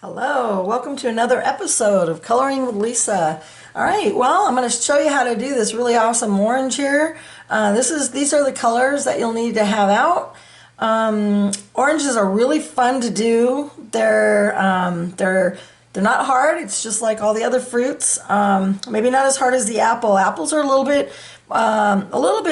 Hello, welcome to another episode of Coloring with Lisa. All right, well, I'm going to show you how to do this really awesome orange here. These are the colors that you'll need to have out. Oranges are really fun to do. They're not hard. It's just like all the other fruits. Maybe not as hard as the apple. Apples are a little bit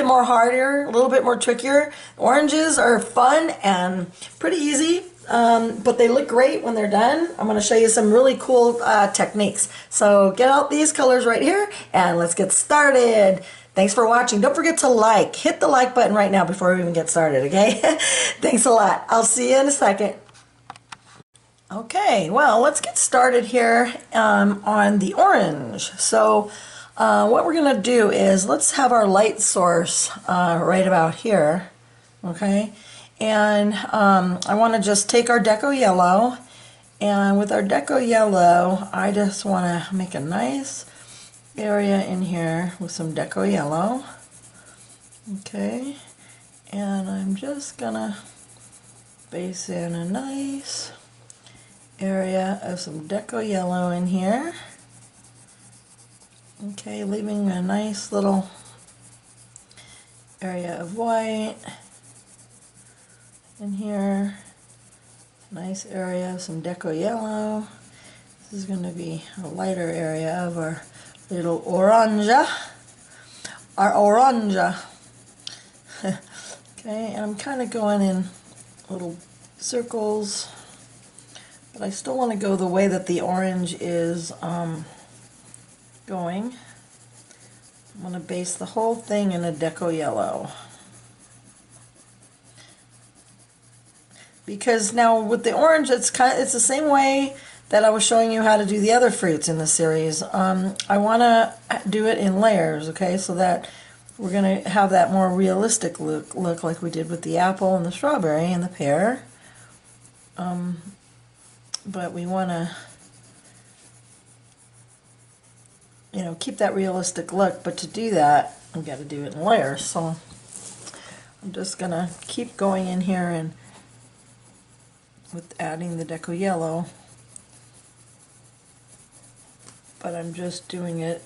more harder, a little bit more trickier. Oranges are fun and pretty easy. But they look great when they're done. I'm going to show you some really cool techniques. So get out these colors right here and let's get started. Thanks for watching. Don't forget to hit the like button right now before we even get started, okay? Thanks a lot. I'll see you in a second. Okay, well, let's get started here on the orange. So what we're going to do is let's have our light source right about here, okay? And I want to just take our deco yellow, and with our deco yellow I just want to make a nice area in here with some deco yellow, okay, and I'm just gonna base in a nice area of some deco yellow in here, okay, leaving a nice little area of white in here, nice area of some deco yellow. This is going to be a lighter area of our little oranja, okay, and I'm kind of going in little circles, but I still want to go the way that the orange is going. I'm going to base the whole thing in a deco yellow. Because now with the orange, it's the same way that I was showing you how to do the other fruits in the series. I want to do it in layers, okay, so that we're going to have that more realistic look like we did with the apple and the strawberry and the pear. But we want to, keep that realistic look, but to do that, we got to do it in layers. So I'm just going to keep going in here and with adding the deco yellow, but I'm just doing it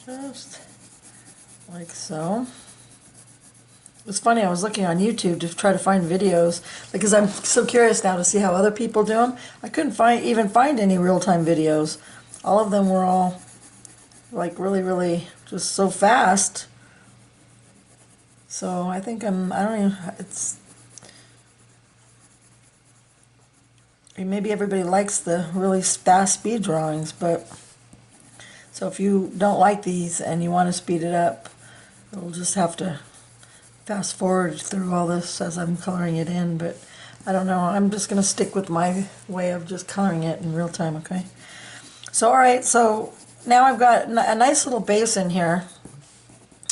just like so. It's funny, I was looking on YouTube to try to find videos because I'm so curious now to see how other people do them. I couldn't even find any real-time videos. All of them were all like really just so fast. So I think maybe everybody likes the really fast speed drawings, but so if you don't like these and you want to speed it up, you'll just have to fast forward through all this as I'm coloring it in, but I don't know, I'm just going to stick with my way of just coloring it in real time, okay? So alright, so now I've got a nice little base in here,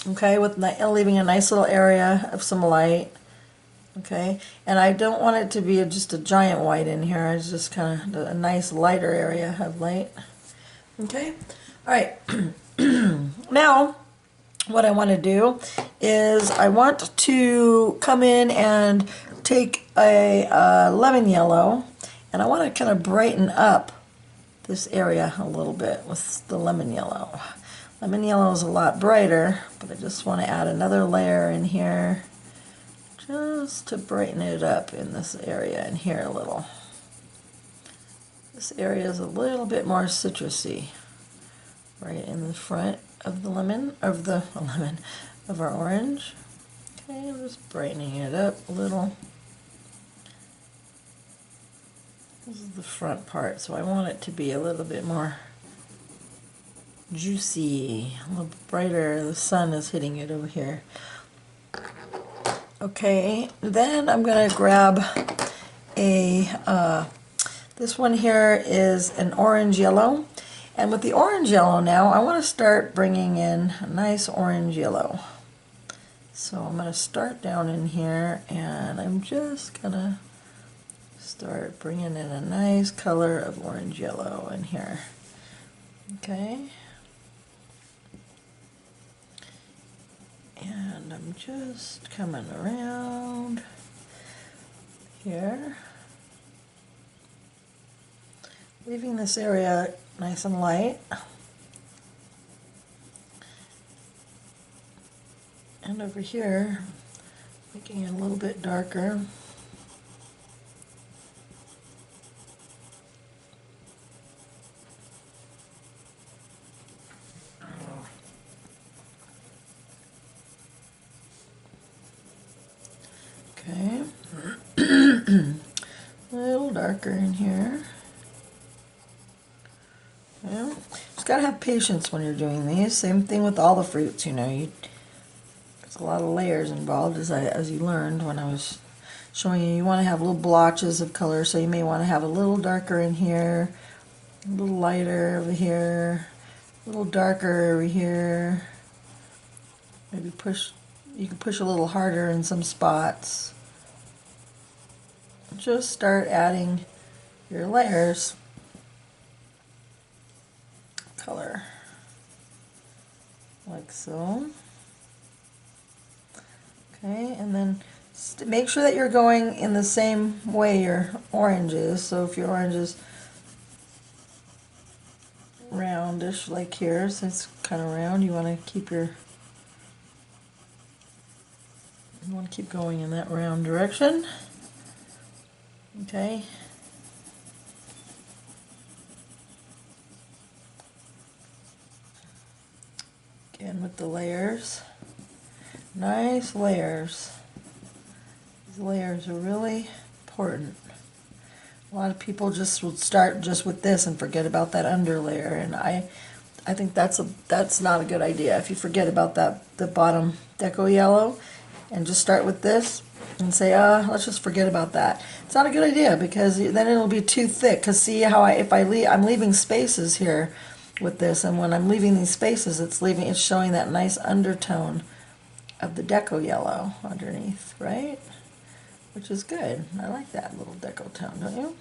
okay, with leaving a nice little area of some light, okay, and I don't want it to be just a giant white in here. It's just kind of a nice lighter area of light, okay. All right. Now what I want to do is I want to come in and take a lemon yellow, and I want to kind of brighten up this area a little bit with the lemon yellow. Lemon yellow is a lot brighter, but I just want to add another layer in here just to brighten it up in this area in here a little. This area is a little bit more citrusy right in the front of the of our orange. Okay, I'm just brightening it up a little. This is the front part, so I want it to be a little bit more juicy, a little brighter. The sun is hitting it over here. Okay, then I'm going to grab this one here is an orange yellow, and with the orange yellow now I want to start bringing in a nice orange yellow. So I'm going to start down in here and I'm just going to start bringing in a nice color of orange yellow in here. Okay. And I'm just coming around here, leaving this area nice and light. And over here, making it a little bit darker. Okay, a little darker in here. Yeah, just gotta have patience when you're doing these. Same thing with all the fruits, you know. There's a lot of layers involved, as you learned when I was showing you. You want to have little blotches of color, so you may want to have a little darker in here, a little lighter over here, a little darker over here. Maybe you can push a little harder in some spots. Just start adding your layers color like so. Okay, and then make sure that you're going in the same way your orange is. So if your orange is roundish like here, so it's kind of round, you want to keep going in that round direction. Okay. Again with the layers. Nice layers. These layers are really important. A lot of people just will start just with this and forget about that under layer, and I think that's not a good idea. If you forget about the bottom deco yellow and just start with this and say, let's just forget about that. It's not a good idea, because then it'll be too thick. Because see how I'm leaving spaces here with this, and when I'm leaving these spaces, it's showing that nice undertone of the deco yellow underneath, right? Which is good. I like that little deco tone, don't you?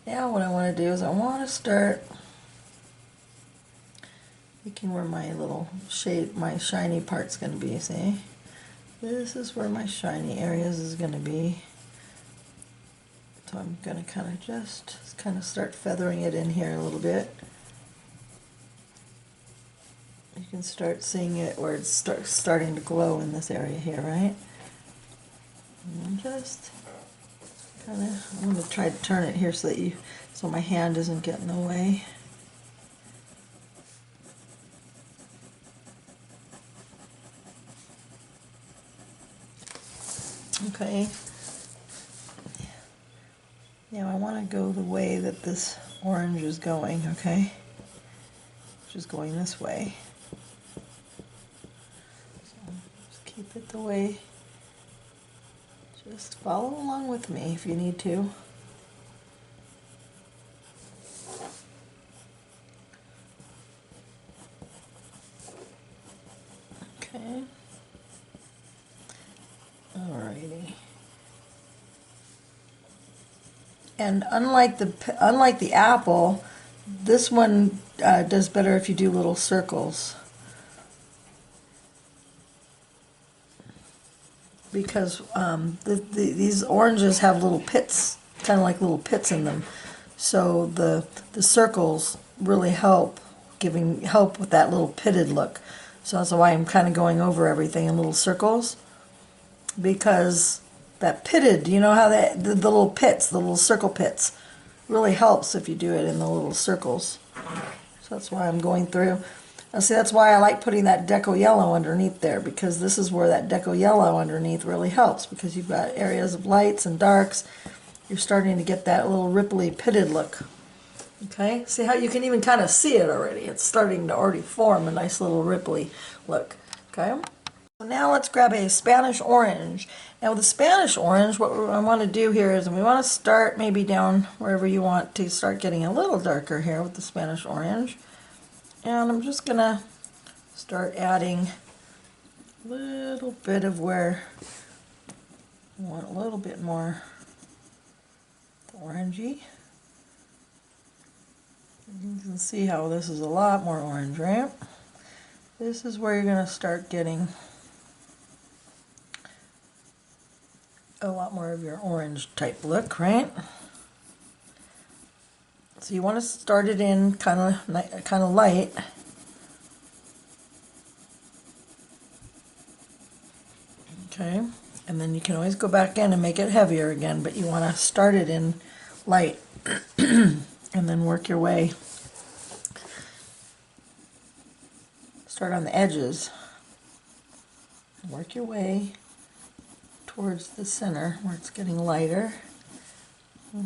Now what I want to do is I want to start making where my little shade, my shiny part's going to be, see? This is where my shiny areas is going to be. So I'm going to kind of start feathering it in here a little bit. You can start seeing it where it's starting to glow in this area here, right? And just kind of, I'm going to try to turn it here so my hand doesn't get in the way. Okay. Now I want to go the way that this orange is going, okay? Which is going this way. So just keep it the way. Just follow along with me if you need to. Okay. Alrighty. And unlike the apple, this one does better if you do little circles, because these oranges have little pits, kind of like little pits in them. So the circles really help with that little pitted look. So that's why I'm kind of going over everything in little circles, because that pitted, you know how the little pits, the little circle pits, really helps if you do it in the little circles. So that's why I'm going through. Now see, that's why I like putting that deco yellow underneath there, because this is where that deco yellow underneath really helps, because you've got areas of lights and darks. You're starting to get that little ripply pitted look. Okay, see how you can even kind of see it already. It's starting to already form a nice little ripply look. Okay. So now let's grab a Spanish orange. Now with the Spanish orange, what I want to do here is we want to start maybe down wherever you want to start getting a little darker here with the Spanish orange. And I'm just going to start adding a little bit of where I want a little bit more orangey. You can see how this is a lot more orange, right? This is where you're going to start getting a lot more of your orange type look, right? So you want to start it in kind of light. Okay, and then you can always go back in and make it heavier again, but you want to start it in light and then work your way. Start on the edges. Work your way towards the center where it's getting lighter.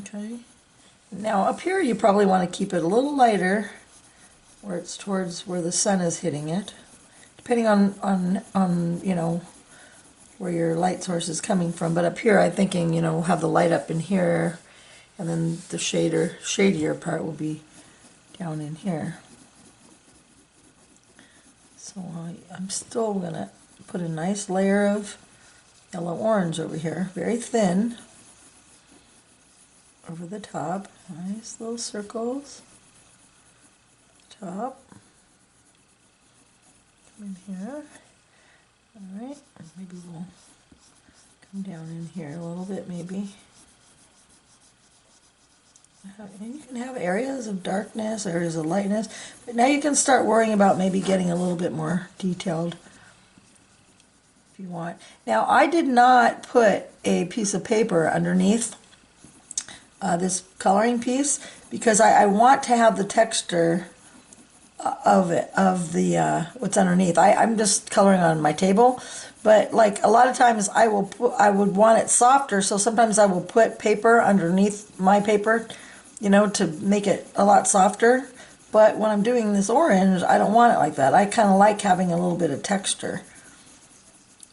Okay. Now up here you probably want to keep it a little lighter where it's towards where the sun is hitting it. Depending on you know, where your light source is coming from. But up here I'm thinking, you know, have the light up in here, and then the shadier part will be down in here. So I'm still going to put a nice layer of yellow orange over here, very thin, over the top. Nice little circles. Top. Come in here. Alright, maybe we'll come down in here a little bit maybe. And you can have areas of darkness, areas of lightness, but now you can start worrying about maybe getting a little bit more detailed if you want. Now I did not put a piece of paper underneath this coloring piece because I want to have the texture of it, of the what's underneath. I'm just coloring on my table, but like a lot of times I would want it softer, so sometimes I will put paper underneath my paper, you know, to make it a lot softer. But when I'm doing this orange, I don't want it like that. I kind of like having a little bit of texture.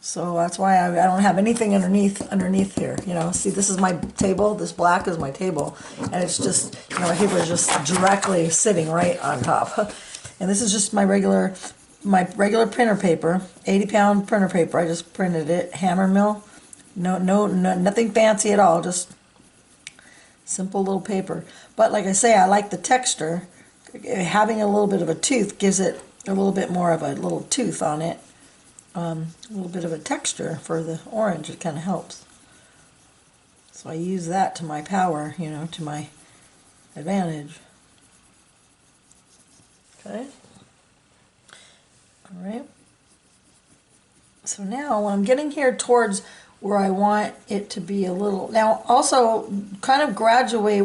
So that's why I don't have anything underneath here. You know, see, this is my table. This black is my table, and it's just, you know, my paper is just directly sitting right on top. And this is just my regular printer paper, 80-pound printer paper. I just printed it, hammer mill. No, nothing fancy at all. Just simple little paper. But like I say, I like the texture. Having a little bit of a tooth gives it a little bit more of a little tooth on it. A little bit of a texture for the orange. It kind of helps. So I use that to my power, you know, to my advantage. Okay. All right. So now when I'm getting here towards where I want it to be a little, now also kind of graduate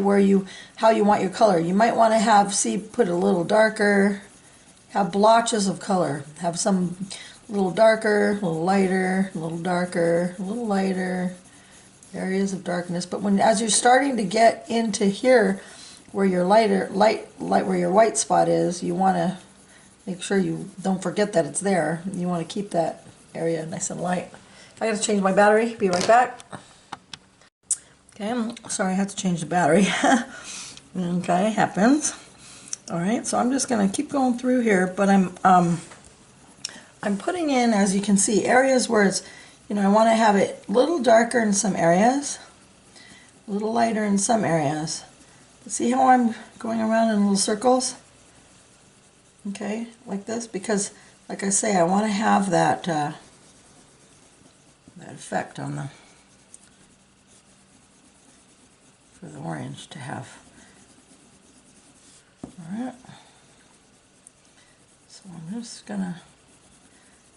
how you want your color. You might want to have, put a little darker, have blotches of color, have some a little darker, a little lighter, a little darker, a little lighter, areas of darkness. But as you're starting to get into here, where your light where your white spot is, you want to make sure you don't forget that it's there. You want to keep that area nice and light. I got to change my battery. Be right back. Okay, I'm sorry I had to change the battery. Okay, happens. All right, so I'm just going to keep going through here, but I'm putting in, as you can see, areas where it's, you know, I want to have it a little darker in some areas, a little lighter in some areas. See how I'm going around in little circles? Okay, like this, because, like I say, I want to have that that effect on for the orange to have. All right. So I'm just gonna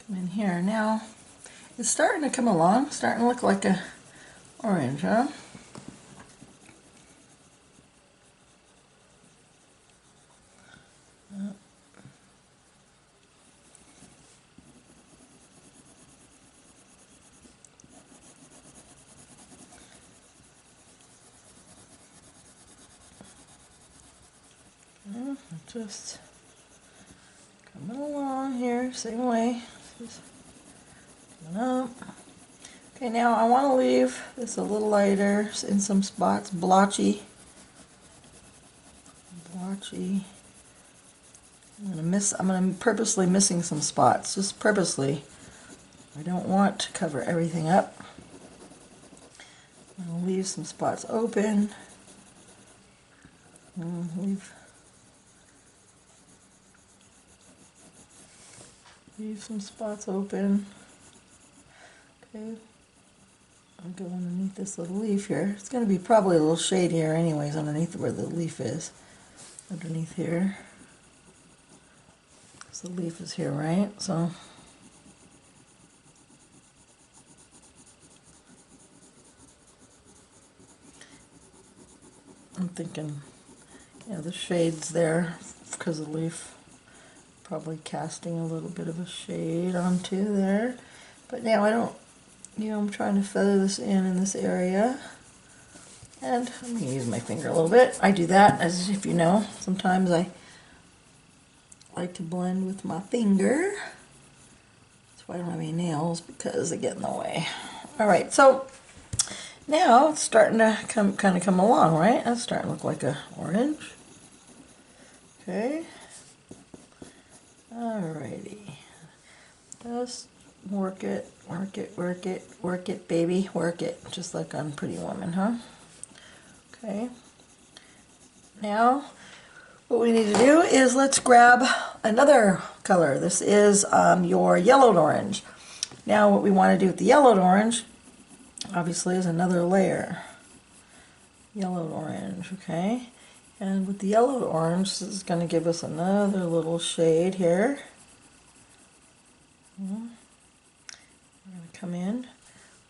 come in here now. It's starting to come along, starting to look like a orange, huh? Just coming along here, same way. Just coming up. Okay, now I want to leave this a little lighter in some spots, blotchy. I'm gonna purposely missing some spots, just purposely. I don't want to cover everything up. I'm gonna leave some spots open. Leave some spots open. Okay. I'll go underneath this little leaf here. It's going to be probably a little shade here anyways underneath where the leaf is. Underneath here. So the leaf is here, right? So I'm thinking, yeah, the shade's there because the leaf probably casting a little bit of a shade onto there. But now I don't, I'm trying to feather this in this area. And I'm going to use my finger a little bit. I do that, as if you know, sometimes I like to blend with my finger. That's why I don't have any nails, because they get in the way. Alright, so now it's starting to kind of come along, right? That's starting to look like an orange. Okay. Alrighty. Just work it, work it, work it, work it, baby, work it. Just like on Pretty Woman, huh? Okay. Now, what we need to do is let's grab another color. This is your yellowed orange. Now what we want to do with the yellowed orange, obviously, is another layer. Yellowed orange, okay? And with the yellowed orange, this is going to give us another little shade here. We're going to come in,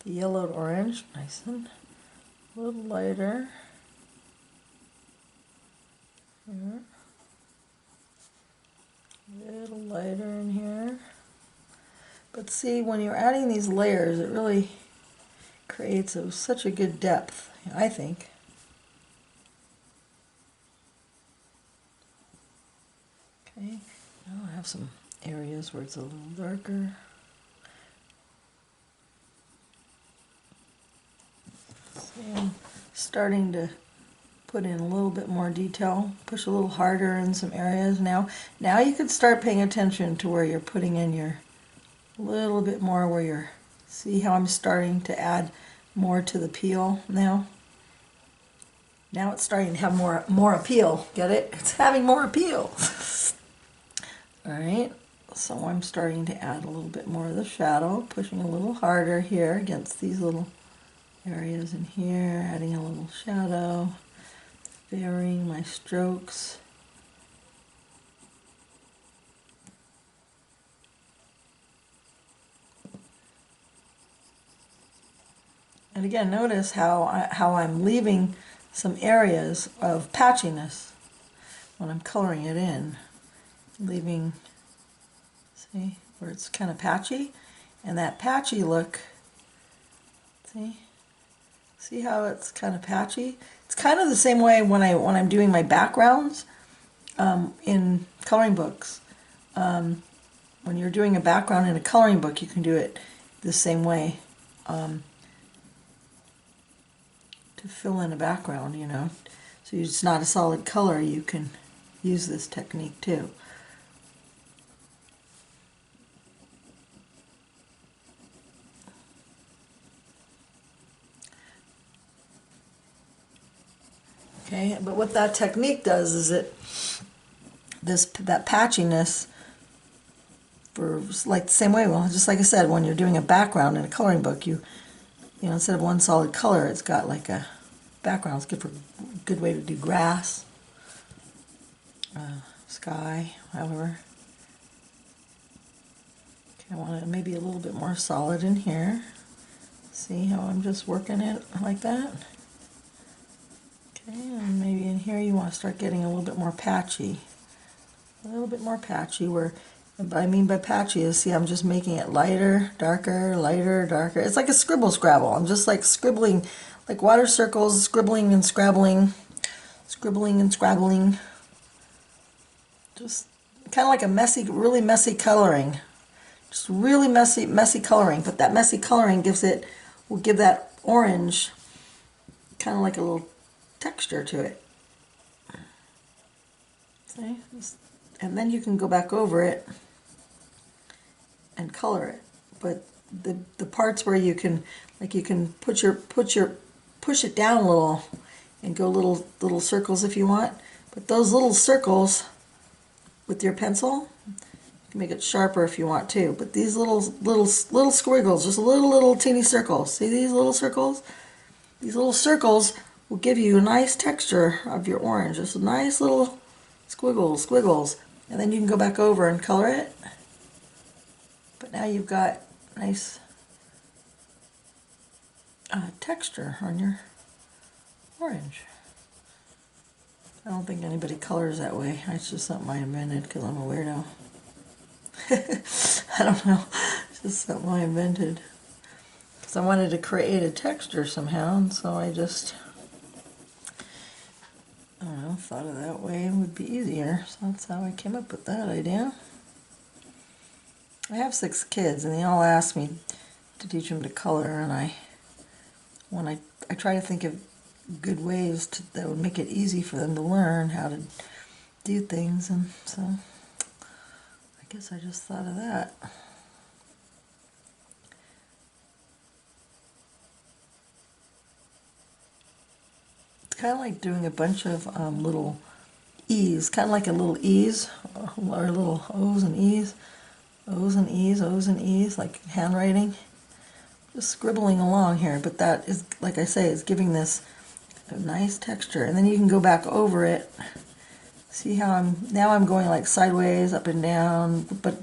the yellowed orange, nice and a little lighter. Here. A little lighter in here. But see, when you're adding these layers, it really creates such a good depth, I think. Okay, now I have some areas where it's a little darker. See, I'm starting to put in a little bit more detail, push a little harder in some areas now. Now you could start paying attention to where you're putting in your little bit more where you're, see how I'm starting to add more to the peel now? Now it's starting to have more appeal, get it? It's having more appeal. Alright, so I'm starting to add a little bit more of the shadow, pushing a little harder here against these little areas in here, adding a little shadow, varying my strokes. And again, notice how I'm leaving some areas of patchiness when I'm coloring it in. Leaving, see, where it's kind of patchy. And that patchy look, see how it's kind of patchy? It's kind of the same way when I'm doing my backgrounds in coloring books. When you're doing a background in a coloring book, you can do it the same way. To fill in a background, you know. So it's not a solid color, you can use this technique too. Okay, but what that technique does is that patchiness, for like the same way, well, just like I said, when you're doing a background in a coloring book, you know, instead of one solid color, it's got like a background. It's good for a good way to do grass, sky, however. Okay, I want it maybe a little bit more solid in here. See how I'm just working it like that? Okay, and maybe in here you want to start getting a little bit more patchy. A little bit more patchy, where what I mean by patchy is, see, I'm just making it lighter, darker, lighter, darker. It's like a scribble scrabble. I'm just like scribbling, like water circles, scribbling and scrabbling, scribbling and scrabbling. Just kind of like a messy, really messy coloring. Just really messy coloring. But that messy coloring will give that orange kind of like a little texture to it. See? And then you can go back over it and color it. But the parts where you can, like, you can push it down a little and go little circles if you want. But those little circles with your pencil can make it sharper if you want to. But these little squiggles, just little teeny circles. See these little circles? These little circles will give you a nice texture of your orange. Just nice little squiggles. And then you can go back over and color it. But now you've got nice texture on your orange. I don't think anybody colors that way. It's just something I invented because I'm a weirdo. I don't know. It's just something I invented. Because I wanted to create a texture somehow, and so I just, I don't know, thought of that way it would be easier. So that's how I came up with that idea. I have 6 kids, and they all ask me to teach them to color, and when I try to think of good ways that would make it easy for them to learn how to do things, and so I guess I just thought of that. It's kind of like doing a bunch of little E's, kind of like a little E's, or little O's and E's, O's and E's, O's and E's, like handwriting. Just scribbling along here, but that is, like I say, is giving this a nice texture. And then you can go back over it. See how I'm going like sideways, up and down, but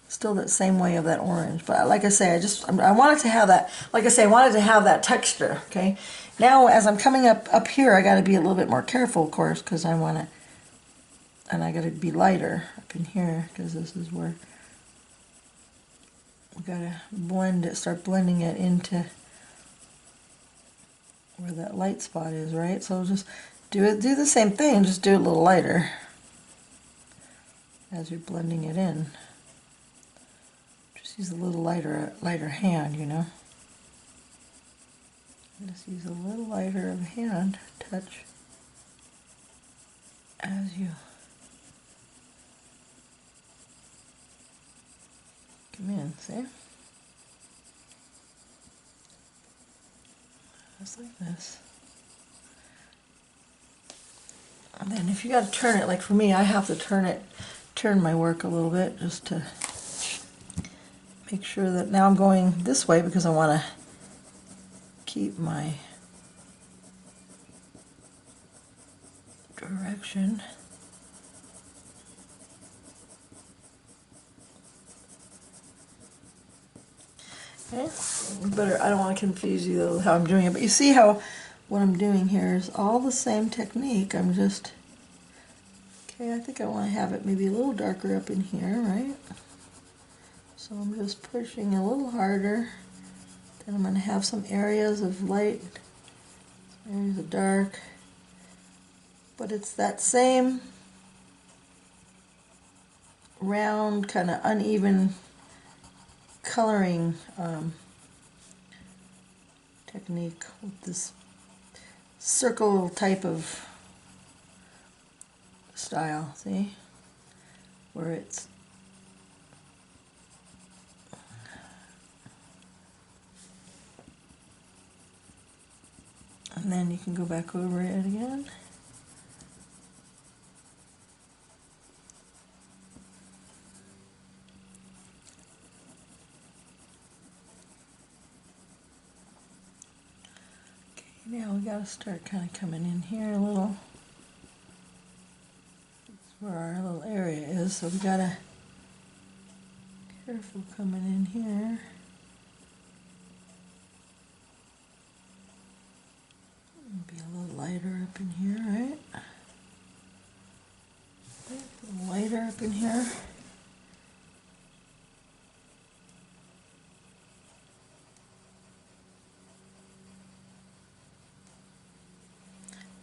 still that same way of that orange. But like I say, I wanted to have that, like I say, I wanted to have that texture, okay? Now as I'm coming up here, I got to be a little bit more careful, of course, because I want to, and I got to be lighter up in here, because this is where we got to blend it, start blending it into where that light spot is, right? So just do the same thing, just do it a little lighter as you're blending it in. Just use a little lighter hand, you know. Just use a little lighter of hand touch as you come in, see? Just like this. And then if you got to turn it, like for me, I have to turn my work a little bit just to make sure that now I'm going this way because I want to keep my direction. Okay, I don't want to confuse you though how I'm doing it, but you see how what I'm doing here is all the same technique. I'm just, okay, I think I want to have it maybe a little darker up in here, right? So I'm just pushing a little harder. Then I'm going to have some areas of light, areas of dark, but it's that same round, kind of uneven coloring technique with this circle type of style, see? Where it's and then you can go back over it again. Now we got to start kind of coming in here a little. That's where our little area is, so we got to careful coming in here. Be a little lighter up in here, right? A little lighter up in here.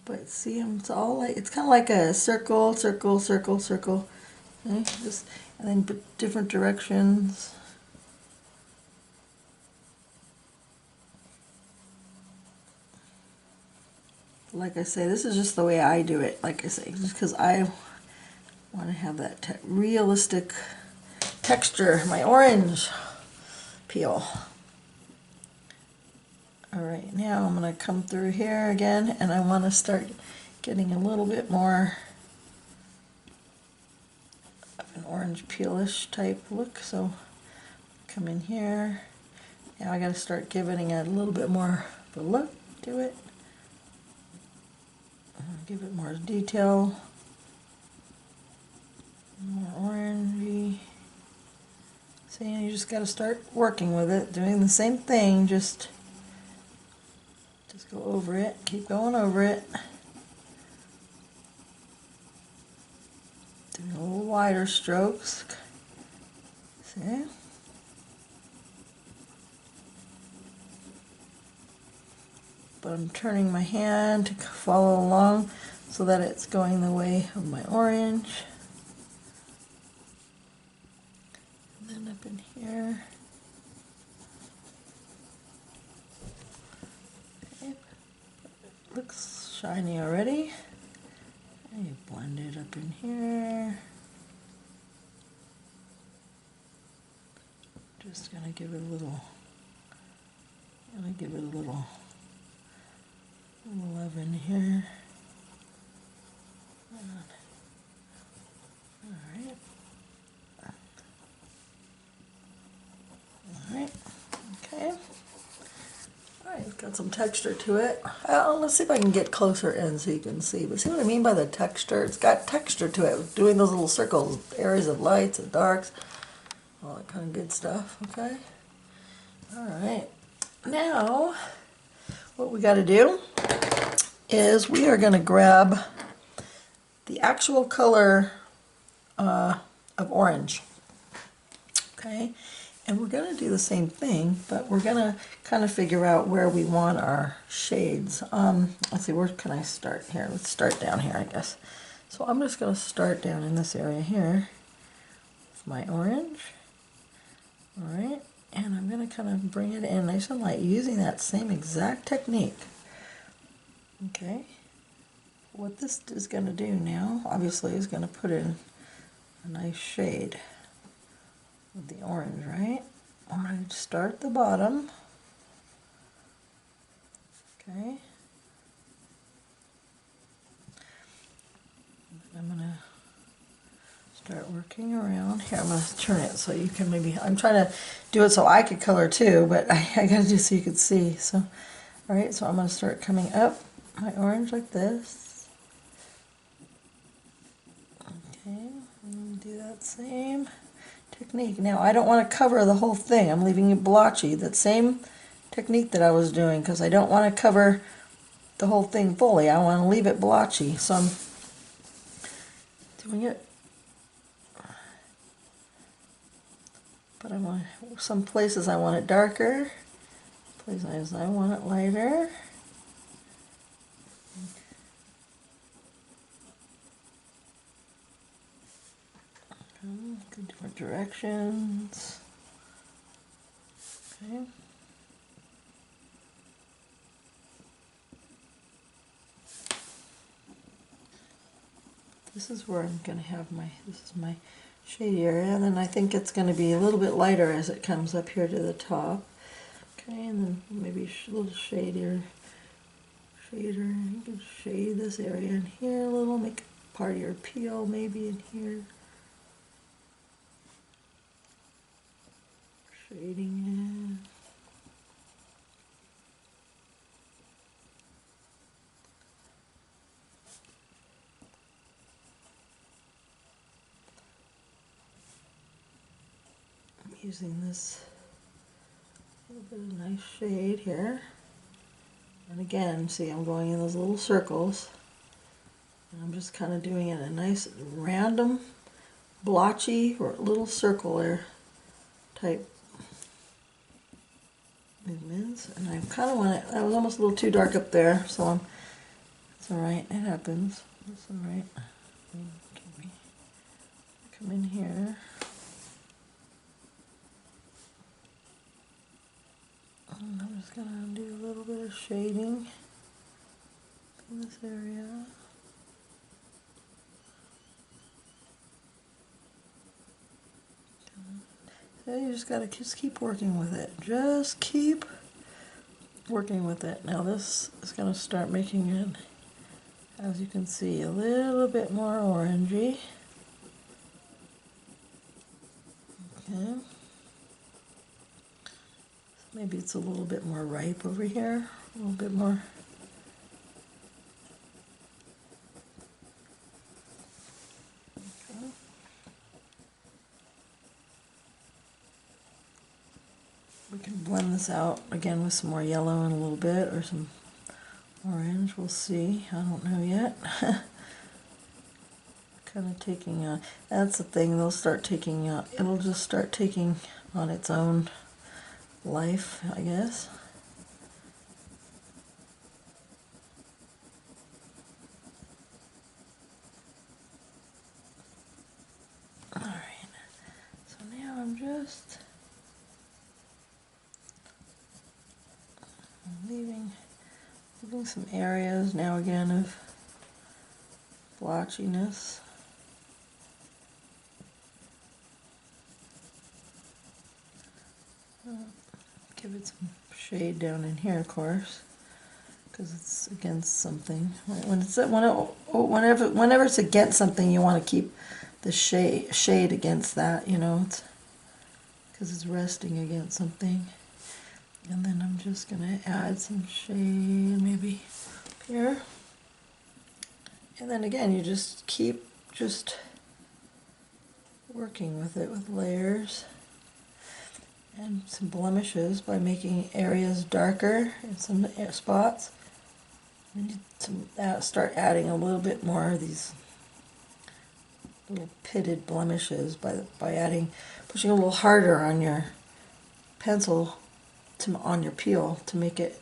But see, it's all like, it's kind of like a circle, circle, circle, circle. Okay? Just, and then put different directions. Like I say, this is just the way I do it. Like I say, just because I want to have that realistic texture. My orange peel. Alright, now I'm going to come through here again, and I want to start getting a little bit more of an orange peelish type look. So come in here. Now I got to start giving it a little bit more of a look to it. Give it more detail, more orangey. So you just got to start working with it, doing the same thing, just go over it, keep going over it. Doing a little wider strokes. See? But I'm turning my hand to follow along so that it's going the way of my orange. And then up in here. Okay. Looks shiny already. And you blend it up in here. Just gonna give it a little, love in here. Alright. Alright. Okay. Alright, got some texture to it. Let's see if I can get closer in so you can see. But see what I mean by the texture? It's got texture to it. Doing those little circles, areas of lights and darks, all that kind of good stuff. Okay. Alright. Now, what we got to do is we are going to grab the actual color of orange, okay, and we're going to do the same thing, but we're going to kind of figure out where we want our shades. Let's see, where can I start here? Let's start down here, I guess. So I'm just going to start down in this area here with my orange. All right, and I'm going to kind of bring it in nice and light using that same exact technique. Okay, what this is going to do now, obviously, is going to put in a nice shade with the orange, right? I'm going to start at the bottom. Okay. I'm going to start working around. Here, I'm going to turn it so you can maybe, I'm trying to do it so I could color too, but I got to do so you could see. So, all right, so I'm going to start coming up my orange like this. Okay, I'm going to do that same technique. Now, I don't want to cover the whole thing. I'm leaving it blotchy. That same technique that I was doing, because I don't want to cover the whole thing fully. I want to leave it blotchy. So I'm doing it. But I want, some places I want it darker, places I want it lighter. Go different directions. Okay. This is where I'm going to have my, this is my shady area, and then I think it's going to be a little bit lighter as it comes up here to the top. Okay, and then maybe a little shadier, you can shade this area in here a little, make part of your peel maybe in here. Shading it. I'm using this little bit of nice shade here. And again, see, I'm going in those little circles. And I'm just kind of doing it a nice random, blotchy, or little circle there type movements. And I kind of want it, I was almost a little too dark up there, so it's alright, it happens. It's alright. Come in here. And I'm just going to do a little bit of shading in this area. So you just got to just keep working with it. Just keep working with it. Now this is going to start making it, as you can see, a little bit more orangey. Okay. Maybe it's a little bit more ripe over here, a little bit more. Okay. We can blend this out again with some more yellow in a little bit, or some orange, we'll see. I don't know yet. Kind of taking on, that's the thing, they'll start taking, it'll just start taking on its own life, I guess. Alright, so now I'm just leaving some areas now again of blotchiness. Give it some shade down in here, of course, because it's against something. Whenever it's against something, you want to keep the shade against that, you know, because it's resting against something. And then I'm just going to add some shade maybe here. And then again, you just keep working with it with layers and some blemishes by making areas darker in some spots. You need to start adding a little bit more of these little pitted blemishes by pushing a little harder on your pencil on your peel to make it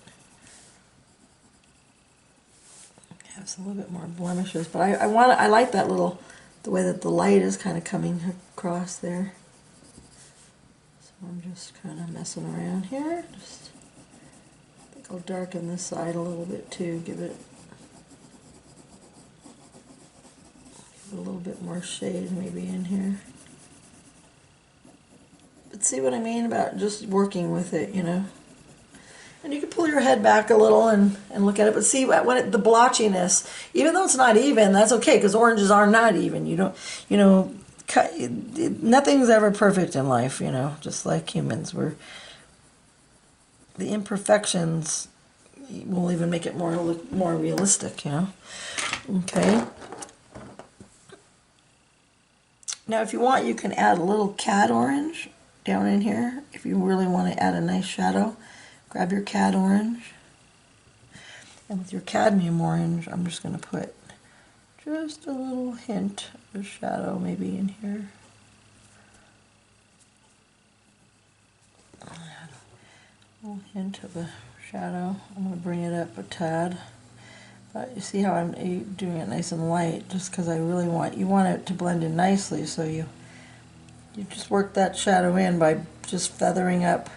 have a little bit more blemishes. But I like that the way that the light is kind of coming across there. So I'm just kind of messing around here. I think I'll darken this side a little bit too, give it a little bit more shade maybe in here. But see what I mean about just working with it, you know. And you can pull your head back a little and look at it, but see when the blotchiness, even though it's not even, that's okay, because oranges are not even. You don't, you know, nothing's ever perfect in life, you know, just like humans. The imperfections will even make it more realistic, you know. Okay. Now, if you want, you can add a little cad orange down in here if you really want to add a nice shadow. Grab your cad orange, and with your cadmium orange, I'm just going to put just a little hint of shadow maybe in here. Add a little hint of a shadow. I'm going to bring it up a tad. But you see how I'm doing it nice and light, just because I really you want it to blend in nicely, so you just work that shadow in by just feathering up,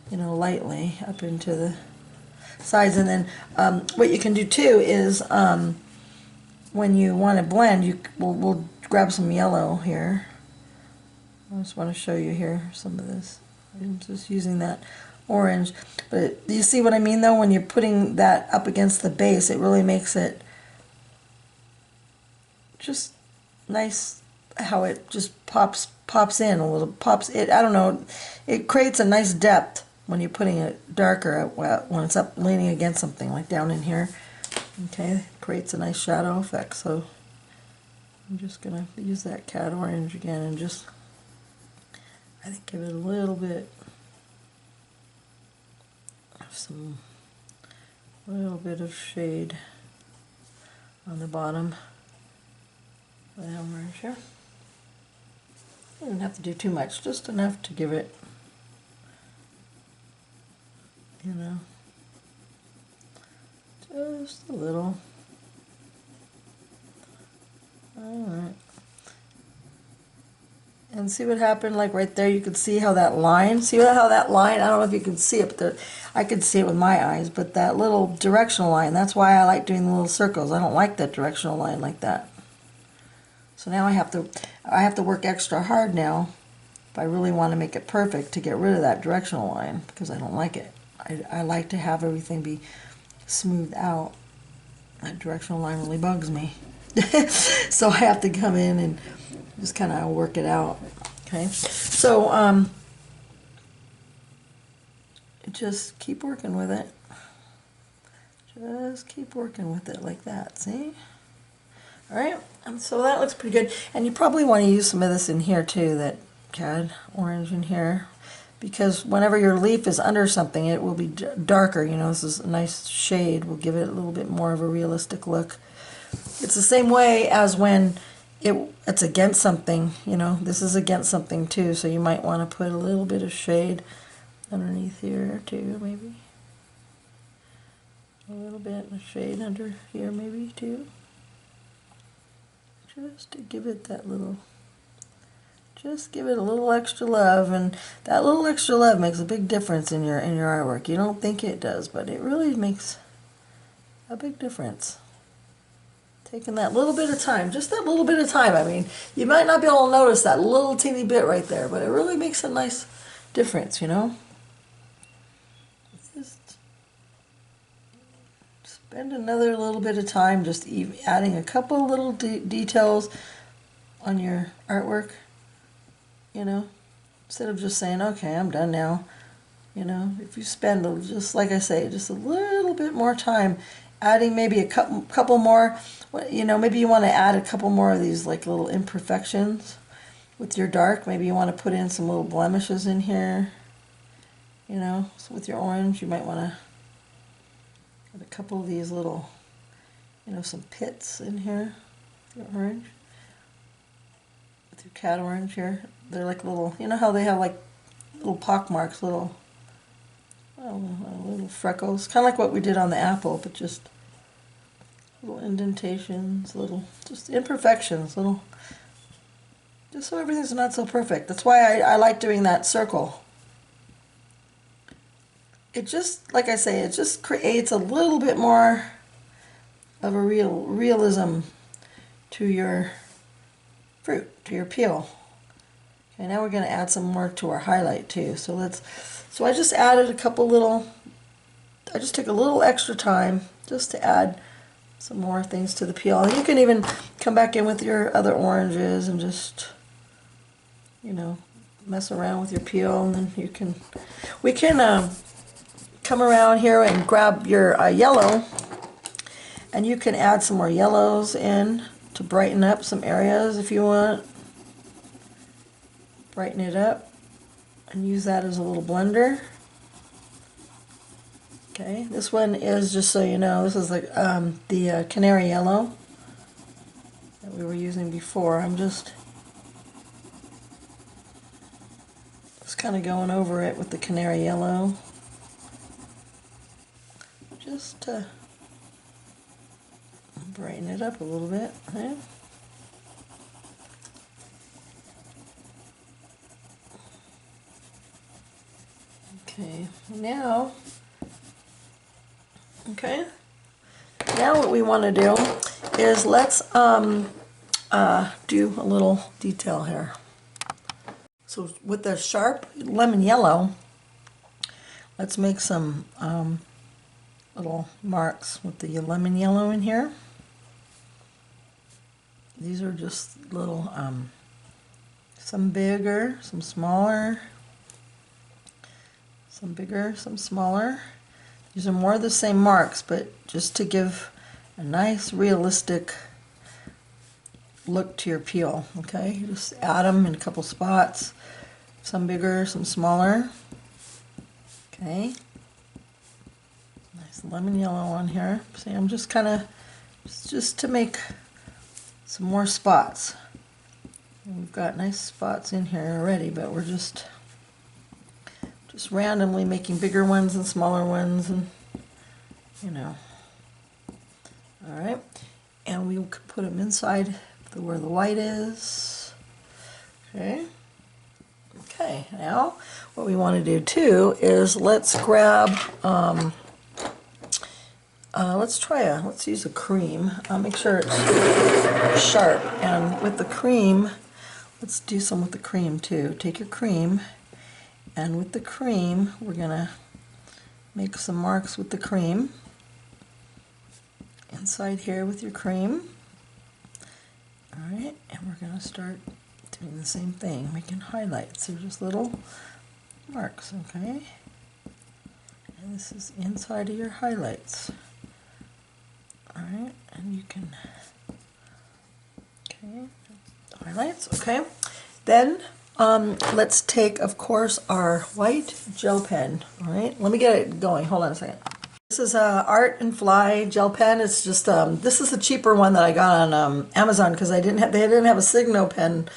you know, lightly up into the sides. And then what you can do too is when you want to blend, we'll grab some yellow here. I just want to show you here some of this. I'm just using that orange, but you see what I mean though, when you're putting that up against the base, it really makes it just nice how it just pops in a little, I don't know, it creates a nice depth when you're putting it darker when it's up leaning against something like down in here. Okay, it creates a nice shadow effect. So I'm just gonna use that cad orange again and just, I think, give it a little bit of shade on the bottom of the orange here. You don't have to do too much, just enough to give it, you know, just a little. Alright. And see what happened, like right there, you could see how that line, how that line, I don't know if you can see it, but I could see it with my eyes, but that little directional line, that's why I like doing the little circles. I don't like that directional line like that. So now I have to work extra hard now if I really want to make it perfect to get rid of that directional line, because I don't like it. I like to have everything be smoothed out. That directional line really bugs me. So I have to come in and just kind of work it out. Okay, so just keep working with it. Just keep working with it like that, see? All right, and so that looks pretty good. And you probably want to use some of this in here too, that cad orange in here, because whenever your leaf is under something, it will be darker. You know, this is a nice shade. Will give it a little bit more of a realistic look. It's the same way as when it's against something. You know, this is against something too, so you might want to put a little bit of shade underneath here too, maybe. A little bit of shade under here maybe too. Just to give it that little, just give it a little extra love, and that little extra love makes a big difference in your artwork. You don't think it does, but it really makes a big difference. Taking that little bit of time, just that little bit of time. I mean, you might not be able to notice that little teeny bit right there, but it really makes a nice difference, you know? Just spend another little bit of time just adding a couple little details on your artwork, you know, instead of just saying, okay, I'm done now. You know, if you spend, just like I say, just a little bit more time adding maybe a couple more, you know, maybe you want to add a couple more of these like little imperfections with your dark. Maybe you want to put in some little blemishes in here, you know. So with your orange, you might want to add a couple of these little, you know, some pits in here, your orange. With your cat orange here, they're like little, you know how they have like little pock marks, little freckles, kind of like what we did on the apple, but just little indentations, little just imperfections, little, just so everything's not so perfect. That's why I like doing that circle. It just, like I say, it just creates a little bit more of a realism to your fruit, to your peel. Okay, now we're going to add some more to our highlight too. So I just added a couple little, I just took a little extra time just to add some more things to the peel. And you can even come back in with your other oranges and just, you know, mess around with your peel, and then we can come around here and grab your yellow, and you can add some more yellows in to brighten up some areas if you want. Brighten it up and use that as a little blender. Okay, this one is, just so you know, this is like the canary yellow that we were using before. I'm just kind of going over it with the canary yellow, just to brighten it up a little bit. Okay. Okay, now what we want to do is let's do a little detail here. So with the sharp lemon yellow, let's make some little marks with the lemon yellow in here. These are just little, some bigger, some smaller, some bigger, some smaller. These are more of the same marks, but just to give a nice realistic look to your peel. Okay, you just add them in a couple spots, some bigger, some smaller. Okay, nice lemon yellow on here. See, I'm just kind of just to make some more spots. We've got nice spots in here already, but we're just randomly making bigger ones and smaller ones, and you know. All right, and we could put them inside where the white is. Okay. Okay, now what we want to do too is let's grab, let's use a cream. Make sure it's sharp, and with the cream, let's do some with the cream too. Take your cream, and with the cream, we're gonna make some marks with the cream. Inside here with your cream. All right, and we're gonna start Doing the same thing, making highlights. They're just little marks, okay? And this is inside of your highlights. Alright, and you can, okay, highlights, okay? Then let's take, of course, our white gel pen, alright? Let me get it going, hold on a second. This is Art and Fly gel pen. It's just, this is the cheaper one that I got on Amazon because they didn't have a Signo pen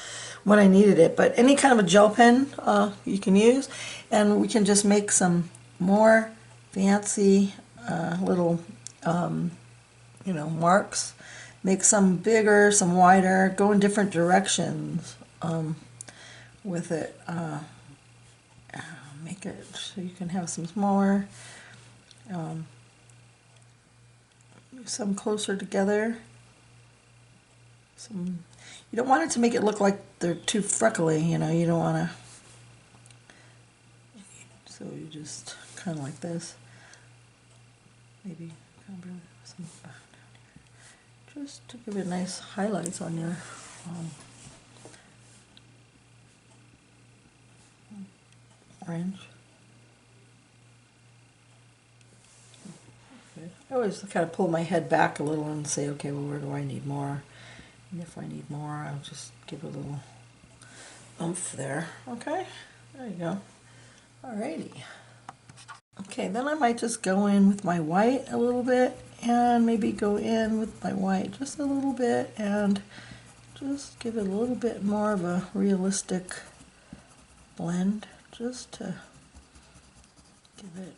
when I needed it. But any kind of a gel pen you can use. And we can just make some more fancy little, you know, marks. Make some bigger, some wider, go in different directions with it. Make it so you can have some smaller. Some closer together. You don't want it to make it look like they're too freckly, you know, you don't want to, so you just kind of like this. Maybe kind of bring some down here. Just to give it nice highlights on your orange. I always kind of pull my head back a little and say, okay, well, where do I need more? And if I need more, I'll just give a little oomph there. Okay, there you go. Alrighty. Okay, then I might just go in with my white a little bit and maybe go in with my white just a little bit and just give it a little bit more of a realistic blend just to give it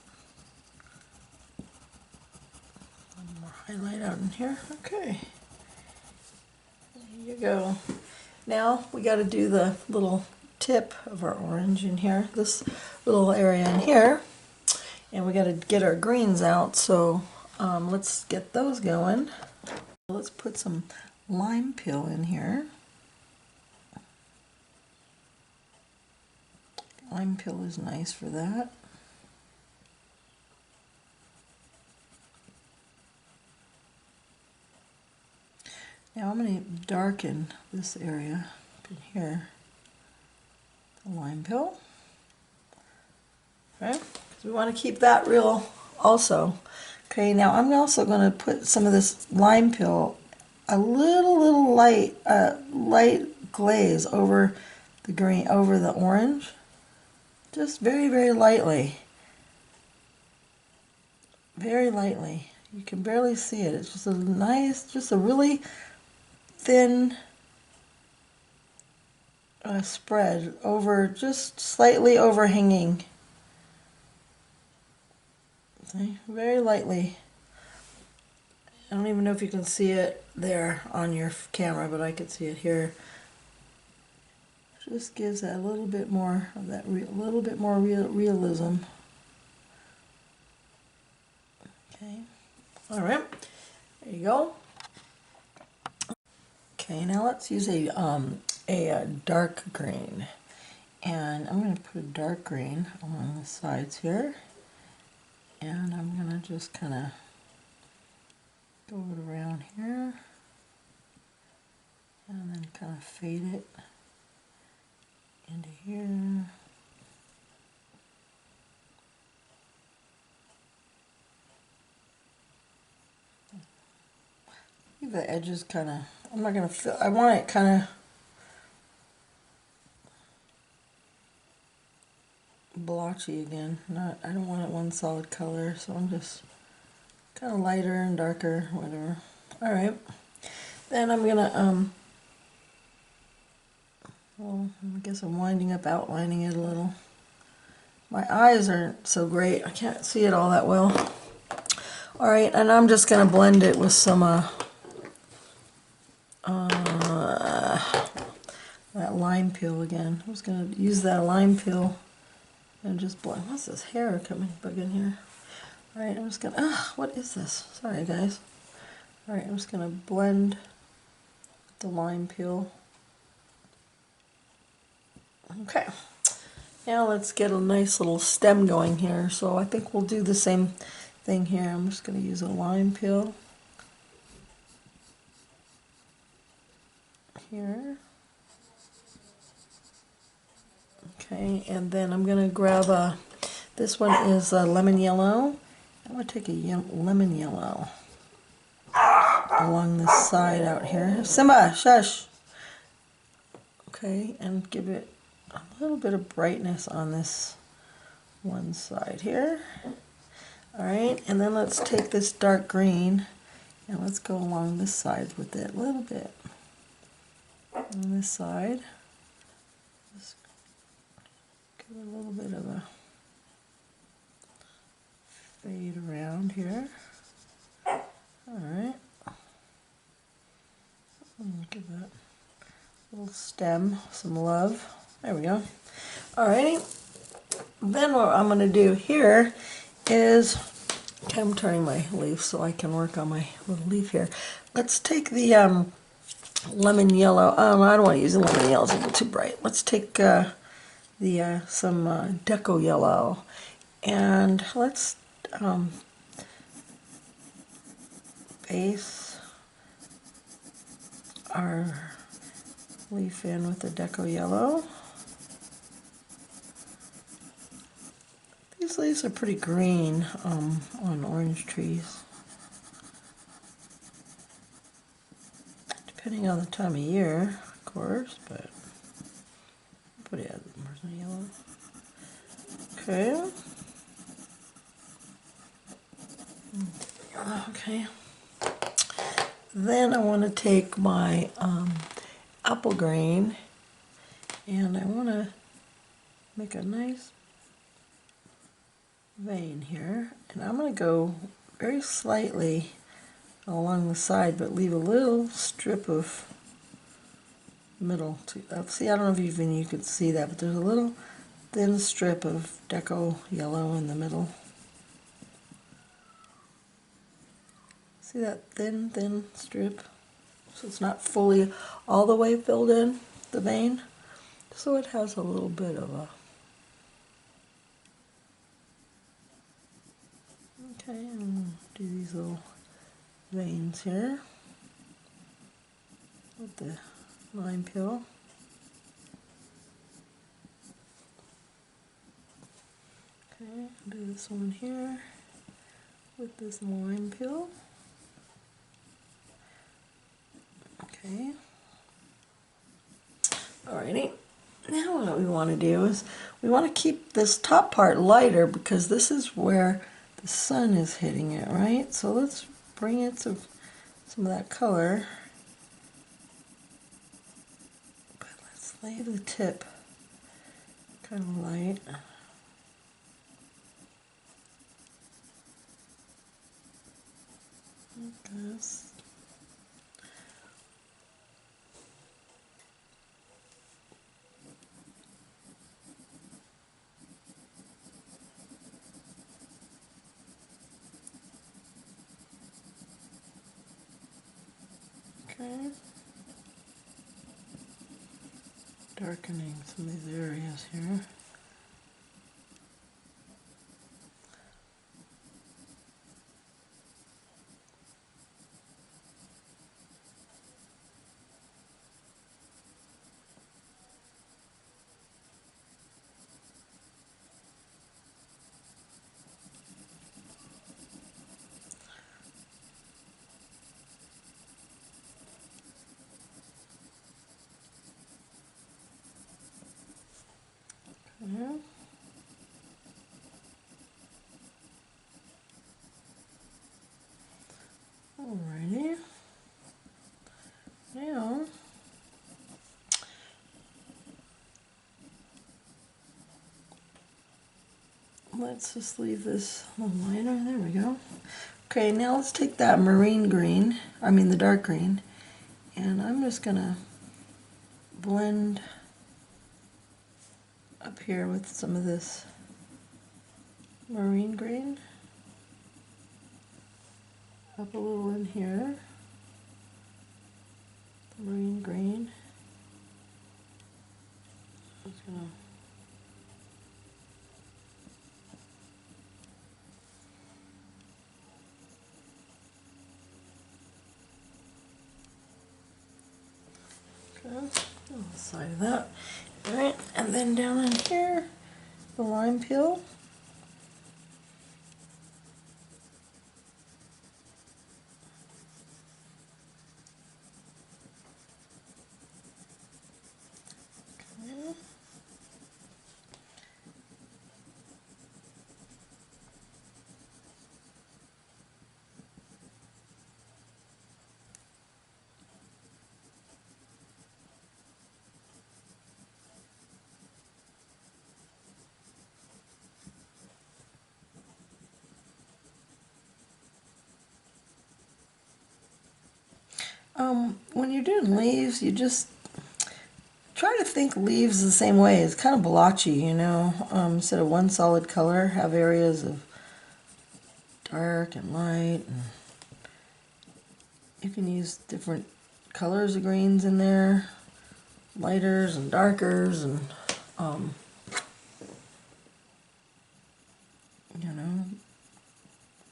more highlight out in here. Okay, there you go. Now we got to do the little tip of our orange in here, this little area in here, and we got to get our greens out. So let's get those going. Let's put some lime peel in here. Lime peel is nice for that. Now I'm going to darken this area up in here, the lime peel, okay, because we want to keep that real also. Okay, now I'm also going to put some of this lime peel, a little light, light glaze over the green, over the orange, just very lightly, very lightly. You can barely see it. It's just a nice, just a really thin spread over, just slightly overhanging. See? Very lightly. I don't even know if you can see it there on your camera, but I could see it here. Just gives that a little bit more of that, little bit more realism. Okay. All right. There you go. Okay, now let's use a dark green, and I'm going to put a dark green along the sides here, and I'm going to just kind of go it around here, and then kind of fade it into here. Leave the edges kind of, I'm not going to fill, I want it kind of blotchy again. I don't want it one solid color, so I'm just kind of lighter and darker, whatever. All right. Then I'm going to, well, I guess I'm winding up outlining it a little. My eyes aren't so great. I can't see it all that well. All right, and I'm just going to blend it with some that lime peel again. I'm just going to use that lime peel and just blend. What's this hair coming bug in here? All right, I'm just going to, what is this? Sorry, guys. All right, I'm just going to blend the lime peel. Okay, now let's get a nice little stem going here. So I think we'll do the same thing here. I'm just going to use a lime peel here. Okay, and then I'm gonna grab this one is lemon yellow. I'm gonna take a lemon yellow along this side out here. Simba, shush! Okay, and give it a little bit of brightness on this one side here. All right, and then let's take this dark green and let's go along this side with it a little bit. On this side, just give it a little bit of a fade around here. All right, give that little stem some love. There we go. Alrighty. Then what I'm going to do here is, okay, I'm turning my leaf so I can work on my little leaf here. Let's take the lemon yellow. I don't want to use the lemon yellow; it's a little too bright. Let's take some deco yellow, and let's base our leaf in with the deco yellow. These leaves are pretty green on orange trees. Depending on the time of year, of course, but put it where's my yellow? Okay. Okay. Then I want to take my apple green and I want to make a nice vein here, and I'm going to go very slightly along the side but leave a little strip of middle to see, I don't know if even you could see that, but there's a little thin strip of deco yellow in the middle. See that thin strip? So it's not fully all the way filled in the vein, so it has a little bit of a, okay, and do these little veins here with the lime peel. Okay, do this one here with this lime peel. Okay. Alrighty. Now what we want to do is we want to keep this top part lighter because this is where the sun is hitting it, right? So let's bring it to some of that color. But let's leave the tip kind of light. Like this. Okay. Darkening some of these areas here. Okay. Alrighty. Now let's just leave this a little lighter. There we go. Okay, now let's take that marine green, the dark green, and I'm just gonna blend up here with some of this marine green. Up a little in here. The marine green. Just gonna okay, on the side of that. Alright, and then down in here, the lime peel. Okay. When you're doing leaves, you just try to think leaves the same way. It's kind of blotchy, you know. Instead of one solid color, have areas of dark and light. And you can use different colors of greens in there, lighters and darkers, and you know,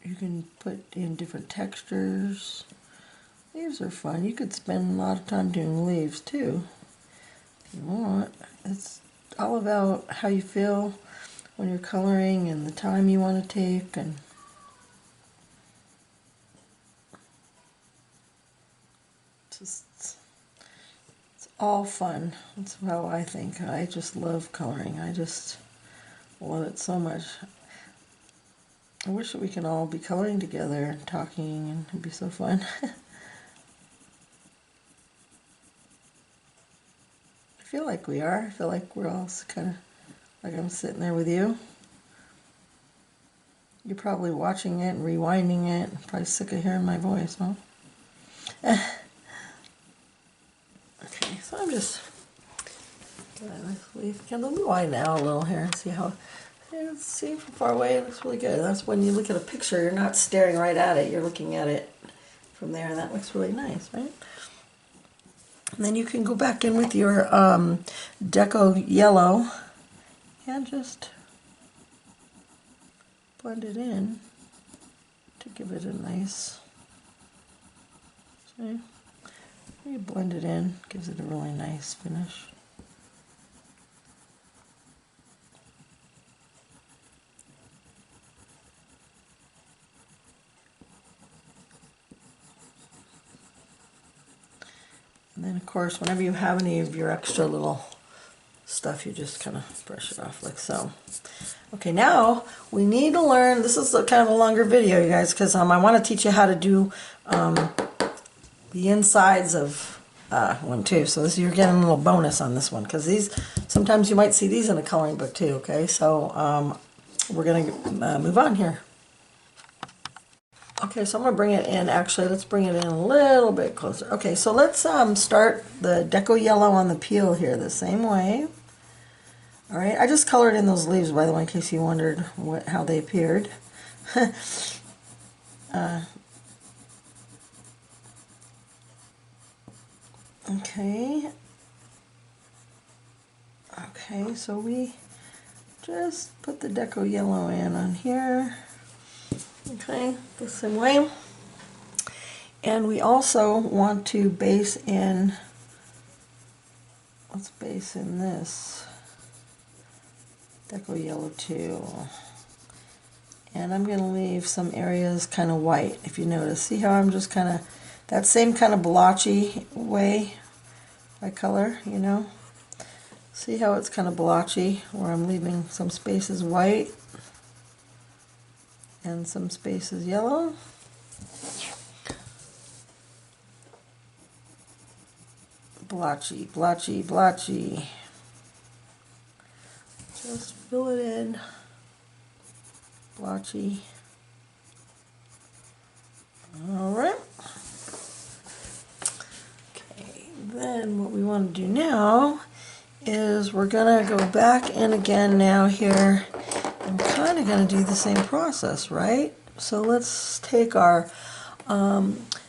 you can put in different textures. Leaves are fun. You could spend a lot of time doing leaves too, if you want. It's all about how you feel when you're coloring and the time you want to take, and just it's all fun. That's how I think. I just love coloring. I just love it so much. I wish that we could all be coloring together and talking, and it'd be so fun. I feel like we are. I feel like we're all kind of like I'm sitting there with you. You're probably watching it and rewinding it. Probably sick of hearing my voice, huh? Okay, so I'm just let me widen out a little here and see how. Yeah, see from far away, it looks really good. That's when you look at a picture, you're not staring right at it. You're looking at it from there, and that looks really nice, right? And then you can go back in with your Deco Yellow and just blend it in to give it a nice, see? You blend it in, gives it a really nice finish. And then, of course, whenever you have any of your extra little stuff, you just kind of brush it off like so. Okay, now we need to learn, this is kind of a longer video, you guys, because I want to teach you how to do the insides of one too. So this, you're getting a little bonus on this one, because these, sometimes you might see these in a coloring book too, okay? So we're going to move on here. Okay, so I'm going to bring it in, actually, let's bring it in a little bit closer. Okay, so let's start the Deco Yellow on the peel here the same way. All right, I just colored in those leaves, by the way, in case you wondered how they appeared. Okay. Okay, so we just put the Deco Yellow in on here. Okay, the same way. And we also want to base in, let's base in this Deco Yellow too. And I'm going to leave some areas kind of white, if you notice. See how I'm just kind of, that same kind of blotchy way I color, you know? See how it's kind of blotchy, where I'm leaving some spaces white and some spaces yellow. Blotchy, blotchy, blotchy. Just fill it in. Blotchy. All right. Okay, then what we want to do now is we're going to go back in again now here. I'm kind of going to do the same process, right? So let's take our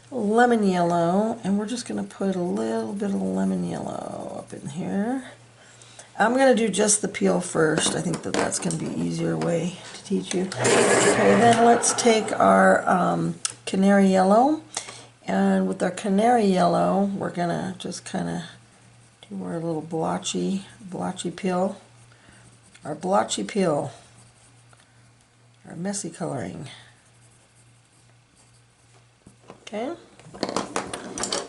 lemon yellow, and we're just going to put a little bit of lemon yellow up in here. I'm going to do just the peel first. I think that that's going to be an easier way to teach you. Okay, then let's take our canary yellow, and with our canary yellow, we're going to just kind of More a little blotchy peel. Our blotchy peel. Our messy coloring. Okay.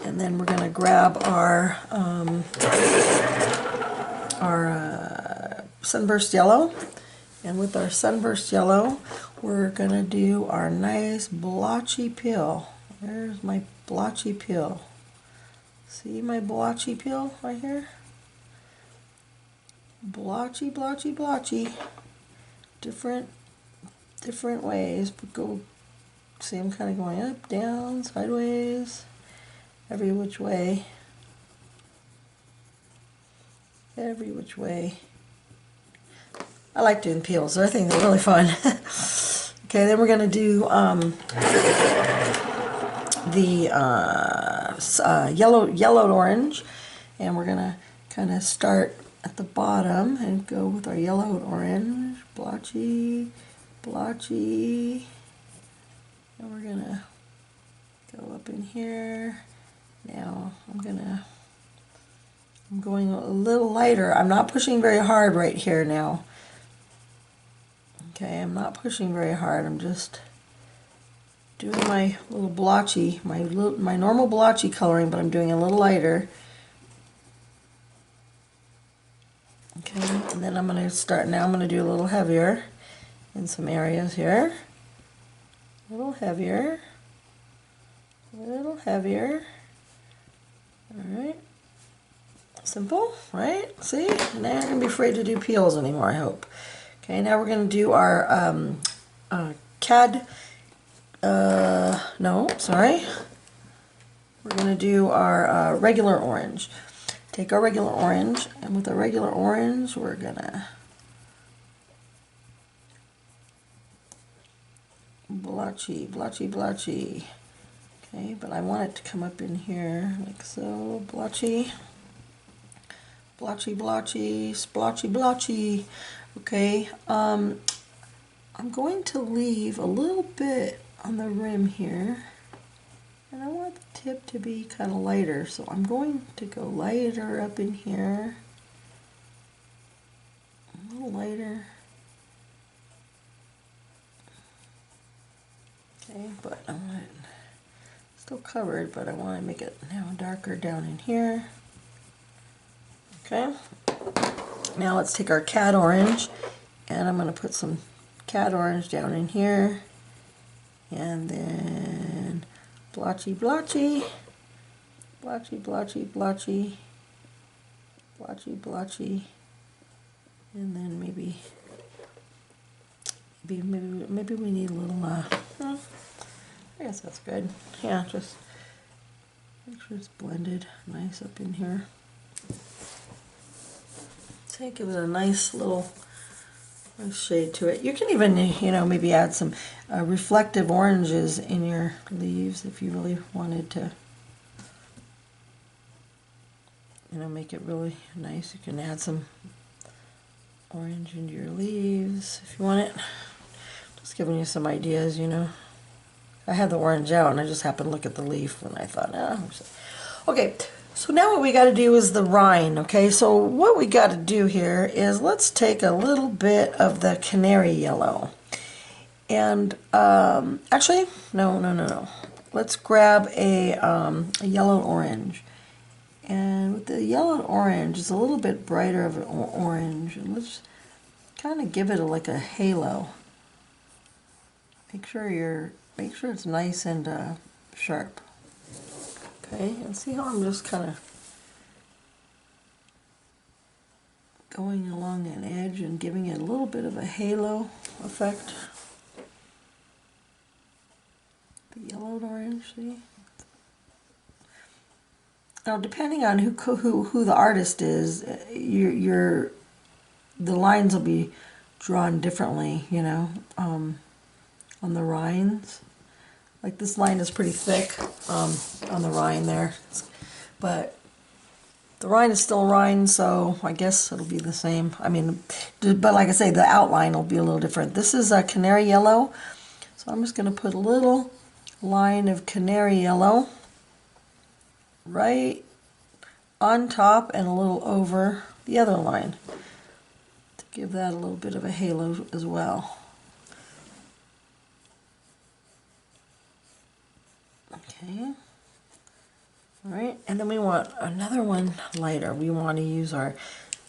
And then we're going to grab our sunburst yellow. And with our sunburst yellow, we're going to do our nice blotchy peel. There's my blotchy peel. See my blotchy peel right here? Blotchy, blotchy, blotchy. Different ways, but go, see I'm kind of going up, down, sideways, every which way. Every which way. I like doing peels. I think they're really fun. Okay, then we're going to do the yellowed orange, and we're going to kind of start at the bottom and go with our yellowed orange, blotchy, blotchy, and we're going to go up in here. Now I'm going a little lighter. I'm not pushing very hard right here now. Okay, I'm not pushing very hard. I'm just doing my little blotchy, my normal blotchy coloring, but I'm doing a little lighter. Okay, and then I'm going to start, now I'm going to do a little heavier in some areas here. A little heavier. A little heavier. Alright. Simple, right? See? Now you're not going to be afraid to do peels anymore, I hope. Okay, now we're going to do our no, sorry. We're going to do our regular orange. Take our regular orange, and with our regular orange, we're going to blotchy, blotchy, blotchy. Okay, but I want it to come up in here like so. Blotchy, blotchy, blotchy, splotchy, blotchy. Okay, I'm going to leave a little bit on the rim here, and I want the tip to be kind of lighter, so I'm going to go lighter up in here, a little lighter. Okay, but I want it still covered, but I want to make it now darker down in here. Okay, now let's take our cat orange, and I'm going to put some cat orange down in here, and then blotchy, blotchy, blotchy, blotchy, blotchy, blotchy, blotchy, and then maybe we need a little, I guess that's good. Yeah, just make sure it's blended nice up in here. So give it a nice little shade to it. You can even, maybe add some reflective oranges in your leaves if you really wanted to, make it really nice. You can add some orange into your leaves if you want it. Just giving you some ideas, I had the orange out and I just happened to look at the leaf and I thought, okay. So now what we got to do is the rind, okay? So what we got to do here is let's take a little bit of the canary yellow. And actually, no. Let's grab a yellow orange. And with the yellow orange, it's a little bit brighter of an orange. And let's kind of give it like a halo. Make sure it's nice and sharp. Okay, and see how I'm just kind of going along an edge and giving it a little bit of a halo effect. The yellowed orange, see? Now, depending on who the artist is, the lines will be drawn differently, on the rinds. Like this line is pretty thick on the rind there, but the rind is still rind, so I guess it'll be the same. I mean, but like I say, the outline will be a little different. This is a canary yellow, so I'm just going to put a little line of canary yellow right on top and a little over the other line to give that a little bit of a halo as well. Okay. All right, and then we want another one lighter. We want to use our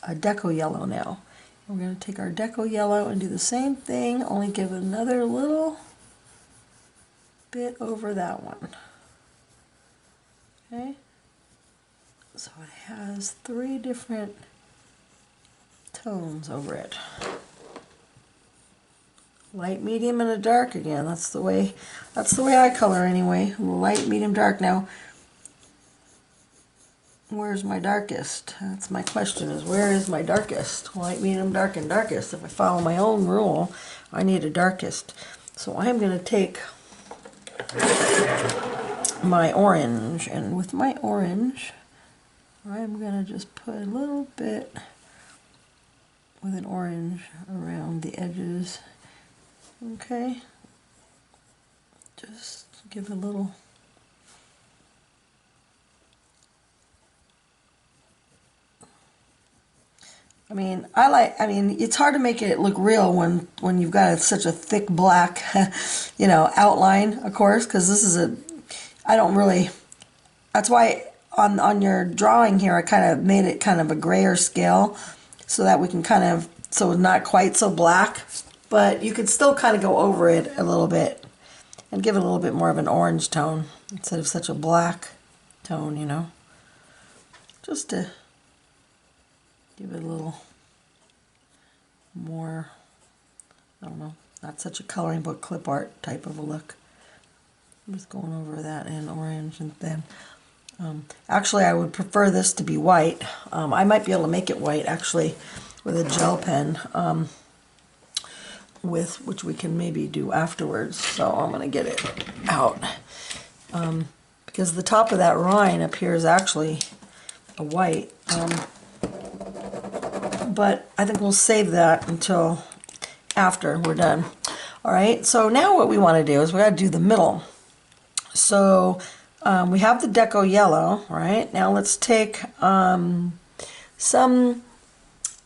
deco yellow now. We're going to take our deco yellow and do the same thing, only give another little bit over that one. Okay, so it has 3 different tones over it. Light, medium, and a dark again. That's the way I color anyway. Light, medium, dark. Now, where's my darkest? That's my question, is where is my darkest? Light, medium, dark, and darkest. If I follow my own rule, I need a darkest. So I'm going to take my orange, and with my orange, I'm going to just put a little bit with an orange around the edges. Okay, just give a little. I mean, it's hard to make it look real when you've got such a thick black, you know, outline, of course, because this is I don't really, that's why on your drawing here, I kind of made it kind of a grayer scale so that we can kind of, so it's not quite so black, but you could still kind of go over it a little bit and give it a little bit more of an orange tone instead of such a black tone, you know, just to give it a little more, I don't know, not such a coloring book clip art type of a look. I'm just going over that in orange, and then actually I would prefer this to be white. I might be able to make it white actually with a gel pen, which we can maybe do afterwards. So I'm going to get it out because the top of that rind appears actually a white. But I think we'll save that until after we're done. All right, so now what we want to do is we got to do the middle. So we have the deco yellow, right? Now let's take now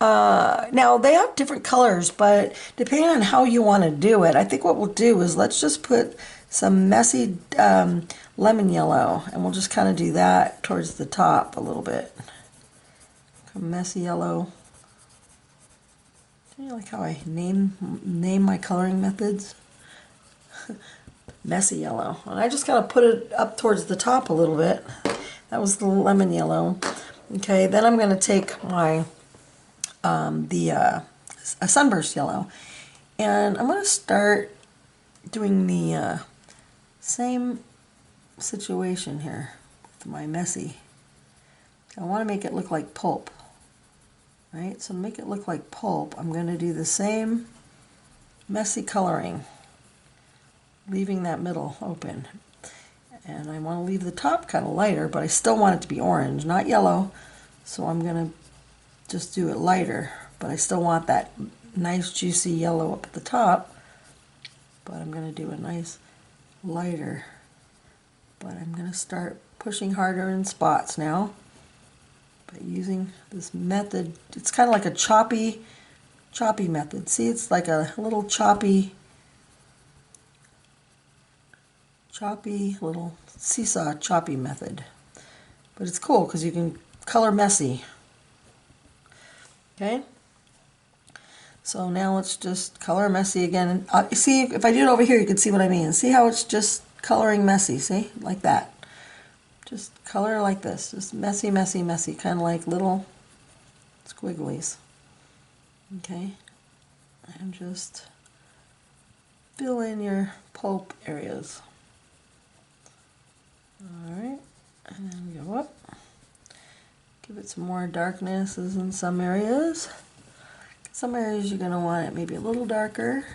they have different colors, but depending on how you want to do it, I think what we'll do is let's just put some messy lemon yellow, and we'll just kind of do that towards the top a little bit. Messy yellow. Do you like how I name my coloring methods? Messy yellow. And I just gotta put it up towards the top a little bit. That was the lemon yellow. Okay, then I'm gonna take my a sunburst yellow, and I'm gonna start doing the same situation here with my messy. I want to make it look like pulp. Right, so to make it look like pulp, I'm going to do the same messy coloring, leaving that middle open. And I want to leave the top kind of lighter, but I still want it to be orange, not yellow. So I'm going to just do it lighter, but I still want that nice juicy yellow up at the top. But I'm going to do a nice lighter. But I'm going to start pushing harder in spots now. By using this method, it's kind of like a choppy method. See, it's like a little choppy little seesaw choppy method. But it's cool because you can color messy. Okay. So now let's just color messy again. And see, if I do it over here, you can see what I mean. See how it's just coloring messy. See, like that. Just color like this, just messy, messy, messy, kind of like little squigglies. Okay, and just fill in your pulp areas. All right, and then go up. Give it some more darknesses in some areas. Some areas you're going to want it maybe a little darker.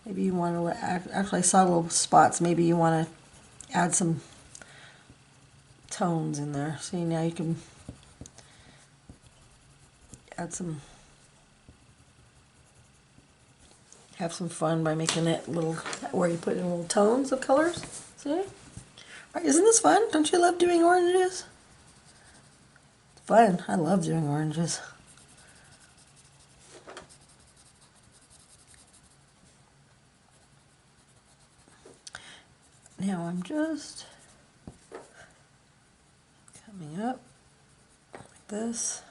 Maybe you want to, actually I saw little spots, maybe you want to add some tones in there. See, now you can add some, have some fun by making it little, where you put in little tones of colors. See? Right, isn't this fun? Don't you love doing oranges? fun. I love doing oranges. Now I'm just coming up like this.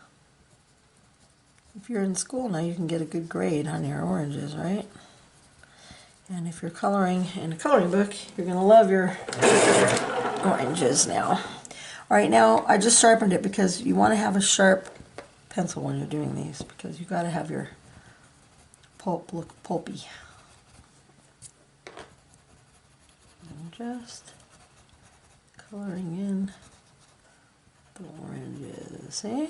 If you're in school now, you can get a good grade on your oranges, right? And if you're coloring in a coloring book, you're going to love your oranges now. All right, now I just sharpened it because you want to have a sharp pencil when you're doing these, because you got to have your pulp look pulpy. And just coloring in the oranges, see?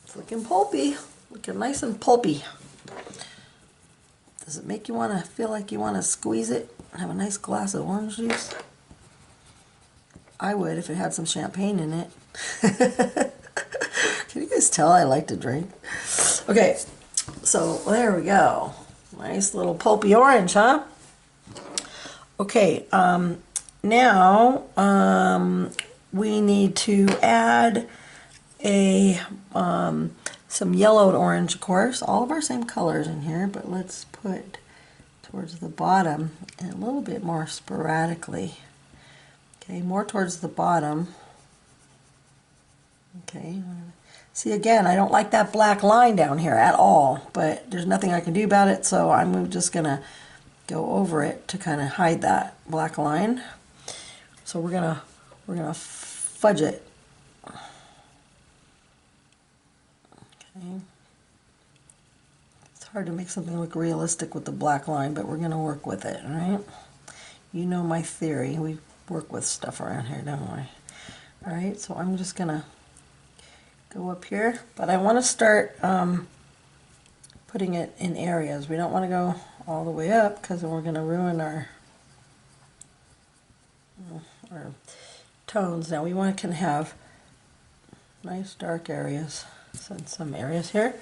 It's looking pulpy, looking nice and pulpy. Does it make you want to feel like you want to squeeze it and have a nice glass of orange juice? I would if it had some champagne in it. Can you guys tell I like to drink? Okay, so there we go. Nice little pulpy orange, huh? Okay, now we need to add a some yellowed orange, of course. All of our same colors in here, but let's put towards the bottom and a little bit more sporadically. Okay, more towards the bottom. Okay, see again, I don't like that black line down here at all, but there's nothing I can do about it, so I'm just gonna go over it to kind of hide that black line. So we're gonna fudge it. Okay. It's hard to make something look realistic with the black line, but we're going to work with it, all right? You know my theory. We work with stuff around here, don't we? All right, so I'm just going to go up here, but I want to start putting it in areas. We don't want to go all the way up because then we're going to ruin our tones. Now we want to have nice dark areas. So in some areas here.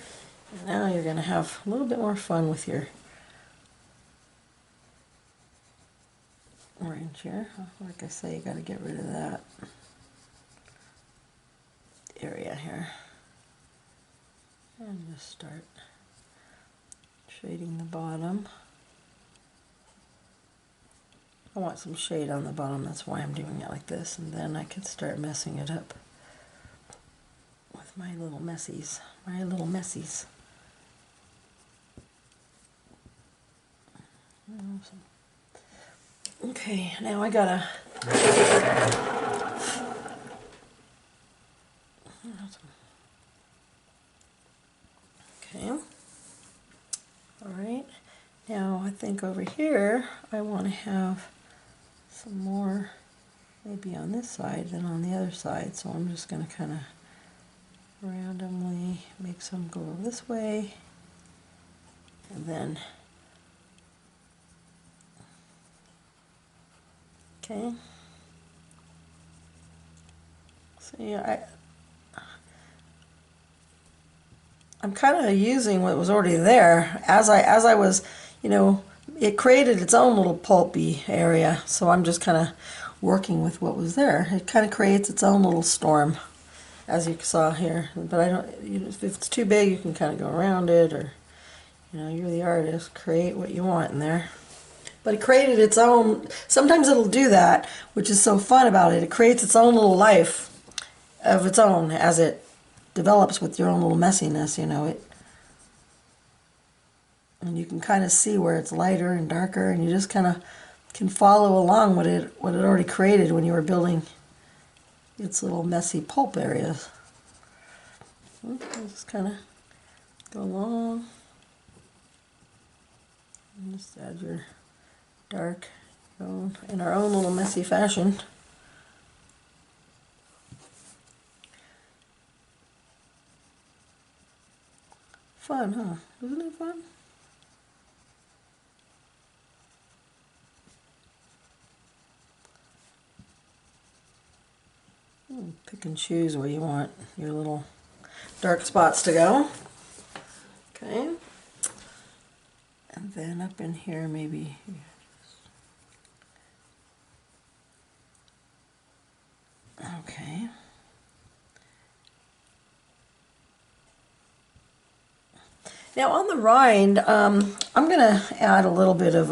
And now you're going to have a little bit more fun with your orange here. Like I say, you got to get rid of that area here. And just start shading the bottom. I want some shade on the bottom, that's why I'm doing it like this. And then I can start messing it up with my little messies. My little messies. Okay, now I gotta okay. All right. Now I think over here I want to have some more maybe on this side than on the other side. So I'm just going to kind of randomly make some go this way and then okay. See, I'm kind of using what was already there as I was, you know, it created its own little pulpy area. So I'm just kind of working with what was there. It kind of creates its own little storm, as you saw here. But I don't, you know, if it's too big, you can kind of go around it, or you know, you're the artist. Create what you want in there. But it created its own, sometimes it'll do that, which is so fun about it. It creates its own little life of its own as it develops with your own little messiness, you know. And you can kind of see where it's lighter and darker, and you just kind of can follow along what it already created when you were building its little messy pulp areas. Just kind of go along. And just add your dark in our own little messy fashion. Fun, huh? Isn't it fun? Pick and choose where you want your little dark spots to go. Okay. And then up in here, maybe. Okay. Now on the rind, I'm going to add a little bit of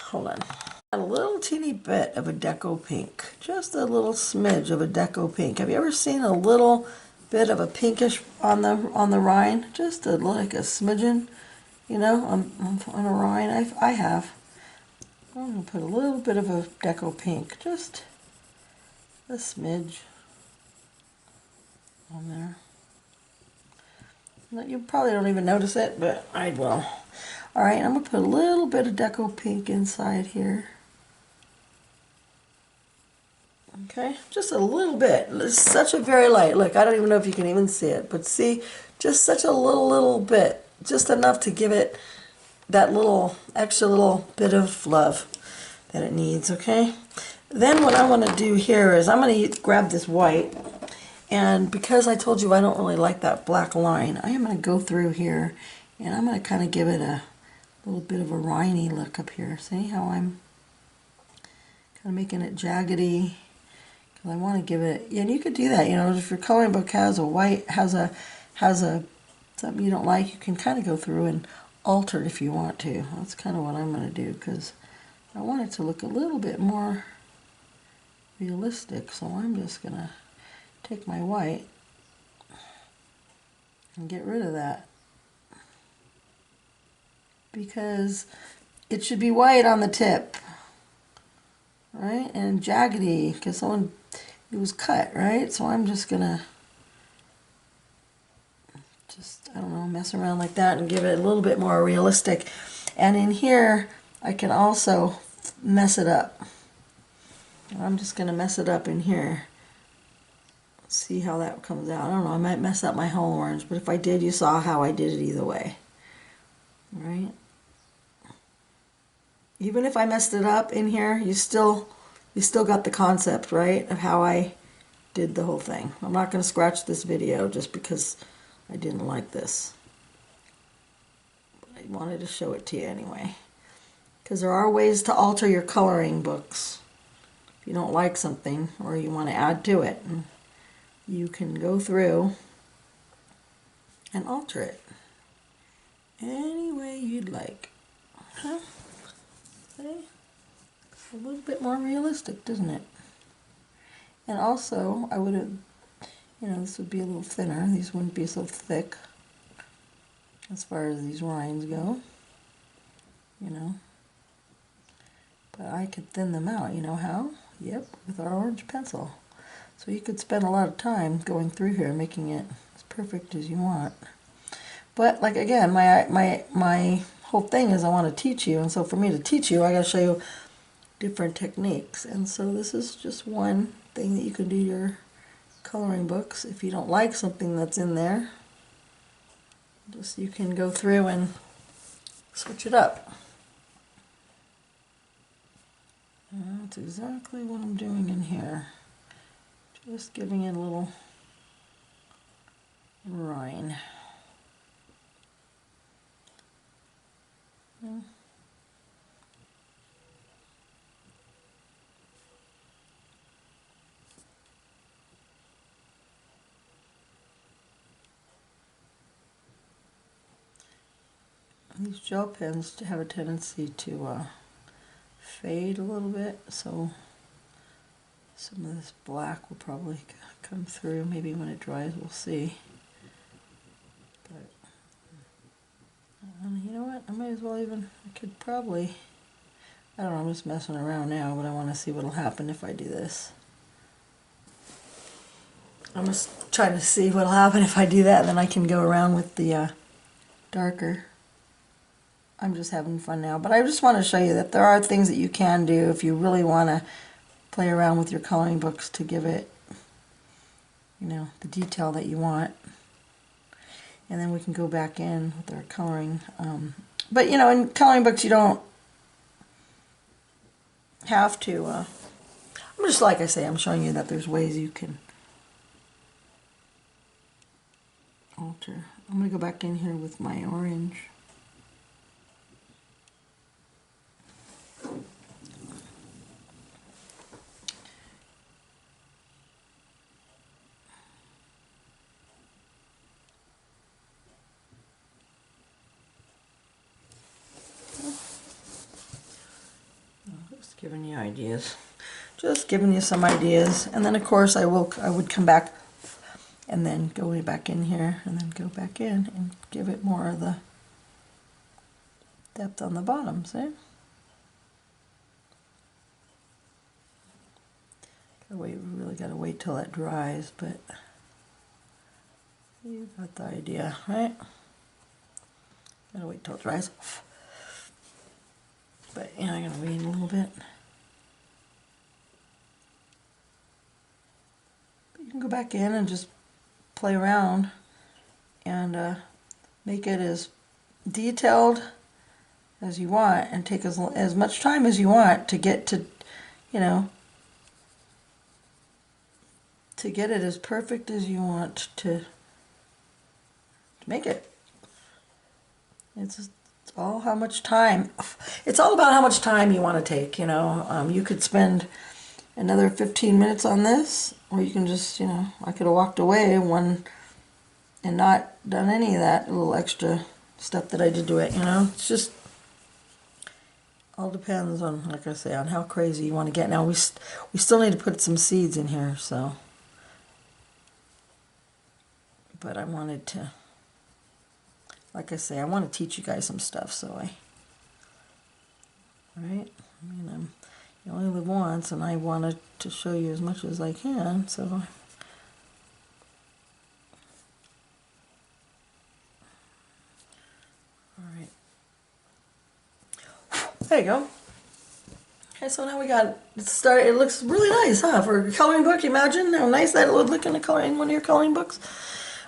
hold on, a little teeny bit of a deco pink, just a little smidge of a deco pink. Have you ever seen a little bit of a pinkish on the rind? Just like a smidgen, you know, on a rind. I have. I'm going to put a little bit of a deco pink, just a smidge on there. You probably don't even notice it, but I will. All right, I'm going to put a little bit of deco pink inside here. Okay, just a little bit. It's such a very light. Look, I don't even know if you can even see it, but see, just such a little bit. Just enough to give it that little extra little bit of love that it needs, okay? Then what I want to do here is I'm going to grab this white, and because I told you I don't really like that black line, I am going to go through here and I'm going to kind of give it a little bit of a rindy look up here. See how I'm kind of making it jaggedy? Because I want to give it, and you could do that, you know, if your coloring book has a white, has a something you don't like, you can kind of go through and alter it if you want to. That's kind of what I'm going to do, because I want it to look a little bit more realistic. So I'm just going to take my white and get rid of that, because it should be white on the tip, right, and jaggedy, because it was cut, right? So I'm just going to I don't know, mess around like that and give it a little bit more realistic. And in here, I can also mess it up. I'm just going to mess it up in here. Let's see how that comes out. I don't know, I might mess up my whole orange, but if I did, you saw how I did it either way. All right? Even if I messed it up in here, you still got the concept, right, of how I did the whole thing. I'm not going to scratch this video just because I didn't like this. But I wanted to show it to you anyway. Because there are ways to alter your coloring books. If you don't like something or you want to add to it, you can go through and alter it any way you'd like. Huh? See? A little bit more realistic, doesn't it? And also, I would have, you know, this would be a little thinner. These wouldn't be so thick as far as these rinds go, you know. But I could thin them out, you know how? Yep, with our orange pencil. So you could spend a lot of time going through here making it as perfect as you want. But like again, my whole thing is I want to teach you, and so for me to teach you, I got to show you different techniques. And so this is just one thing that you can do your coloring books. If you don't like something that's in there, just you can go through and switch it up. And that's exactly what I'm doing in here. Just giving it a little rind. Yeah. These gel pens have a tendency to fade a little bit, so some of this black will probably come through. Maybe when it dries, we'll see. But you know what? I might as well even, I could probably, I don't know, I'm just messing around now, but I want to see what'll happen if I do this. I'm just trying to see what'll happen if I do that, and then I can go around with the darker. I'm just having fun now, but I just want to show you that there are things that you can do if you really want to play around with your coloring books to give it, you know, the detail that you want. And then we can go back in with our coloring. But you know, in coloring books you don't have to, I'm just, like I say, I'm showing you that there's ways you can alter. I'm going to go back in here with my orange. giving you ideas. Just giving you some ideas. And then of course I would come back and then go way back in here and then go back in and give it more of the depth on the bottom, see? We really got to wait till it dries, but you got the idea, right? Gotta wait till it dries. But yeah, I'm gonna wait a little bit. But you can go back in and just play around and make it as detailed as you want, and take as much time as you want to get to, you know, to get it as perfect as you want to make it. It's all how much time. It's all about how much time you want to take, you know. You could spend another 15 minutes on this, or you can just, you know, I could have walked away and not done any of that little extra stuff that I did to it, you know. It's just all depends on, like I say, on how crazy you want to get. Now we still need to put some seeds in here, so. But I wanted to, like I say, I want to teach you guys some stuff, so all right? I mean, you only live once, and I wanted to show you as much as I can, so. All right. There you go. Okay, so now we got it started. It looks really nice, huh? For a coloring book, imagine how nice that would look in one of your coloring books.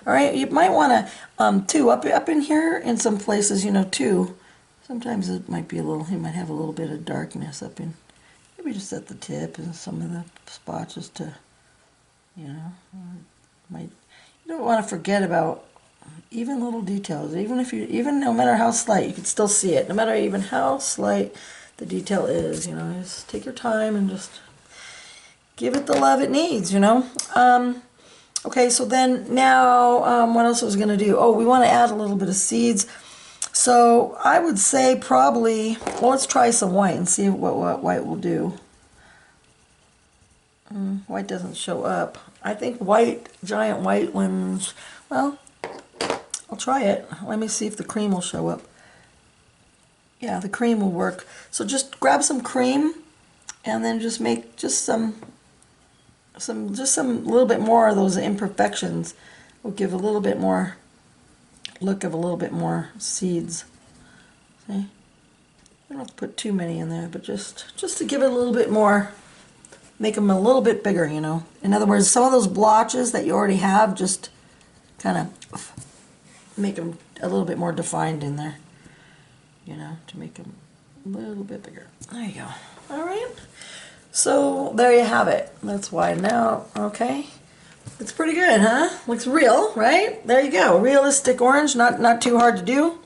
All right, you might want to, too, up in here in some places, you know, too, sometimes it might be a little, you might have a little bit of darkness up in, maybe just at the tip and some of the spots just to, you know, you don't want to forget about even little details. Even no matter how slight, you can still see it. No matter even how slight the detail is, you know, just take your time and just give it the love it needs, you know. Okay, so then now, what else was I going to do? Oh, we want to add a little bit of seeds. So I would say probably, well, let's try some white and see what white will do. White doesn't show up. I think white, giant white ones, well, I'll try it. Let me see if the cream will show up. Yeah, the cream will work. So just grab some cream and then just make just some little bit more of those imperfections. Will give a little bit more look of a little bit more seeds. See? You don't have to put too many in there, but just to give it a little bit more, make them a little bit bigger, you know. In other words, some of those blotches that you already have, just kind of make them a little bit more defined in there, you know, to make them a little bit bigger. There you go. All right. So there you have it. That's widen out. Okay. It's pretty good, huh? Looks real, right? There you go. Realistic orange, not too hard to do.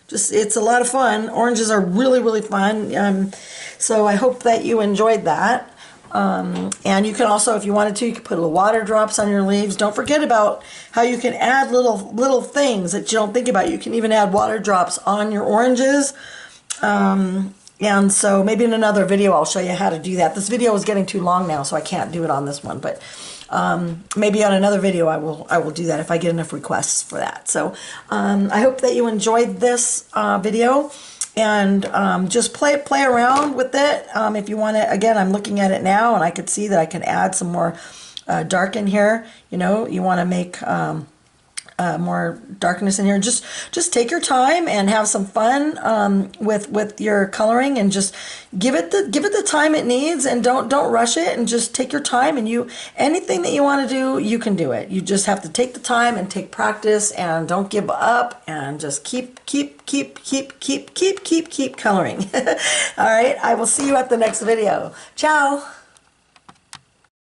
Just, it's a lot of fun. Oranges are really, really fun. So I hope that you enjoyed that. And you can also, if you wanted to, you could put little water drops on your leaves. Don't forget about how you can add little things that you don't think about. You can even add water drops on your oranges. And so maybe in another video I'll show you how to do that. This video is getting too long now, so I can't do it on this one. But maybe on another video I will do that if I get enough requests for that. So I hope that you enjoyed this video. And just play around with it. If you want to, again, I'm looking at it now, and I could see that I can add some more dark in here. You know, you want to make more darkness in here. Just take your time and have some fun with your coloring, and just give it the time it needs, and don't rush it, and just take your time. And anything that you want to do, you can do it. You just have to take the time and take practice, and don't give up, and just keep coloring. All right, I will see you at the next video. Ciao.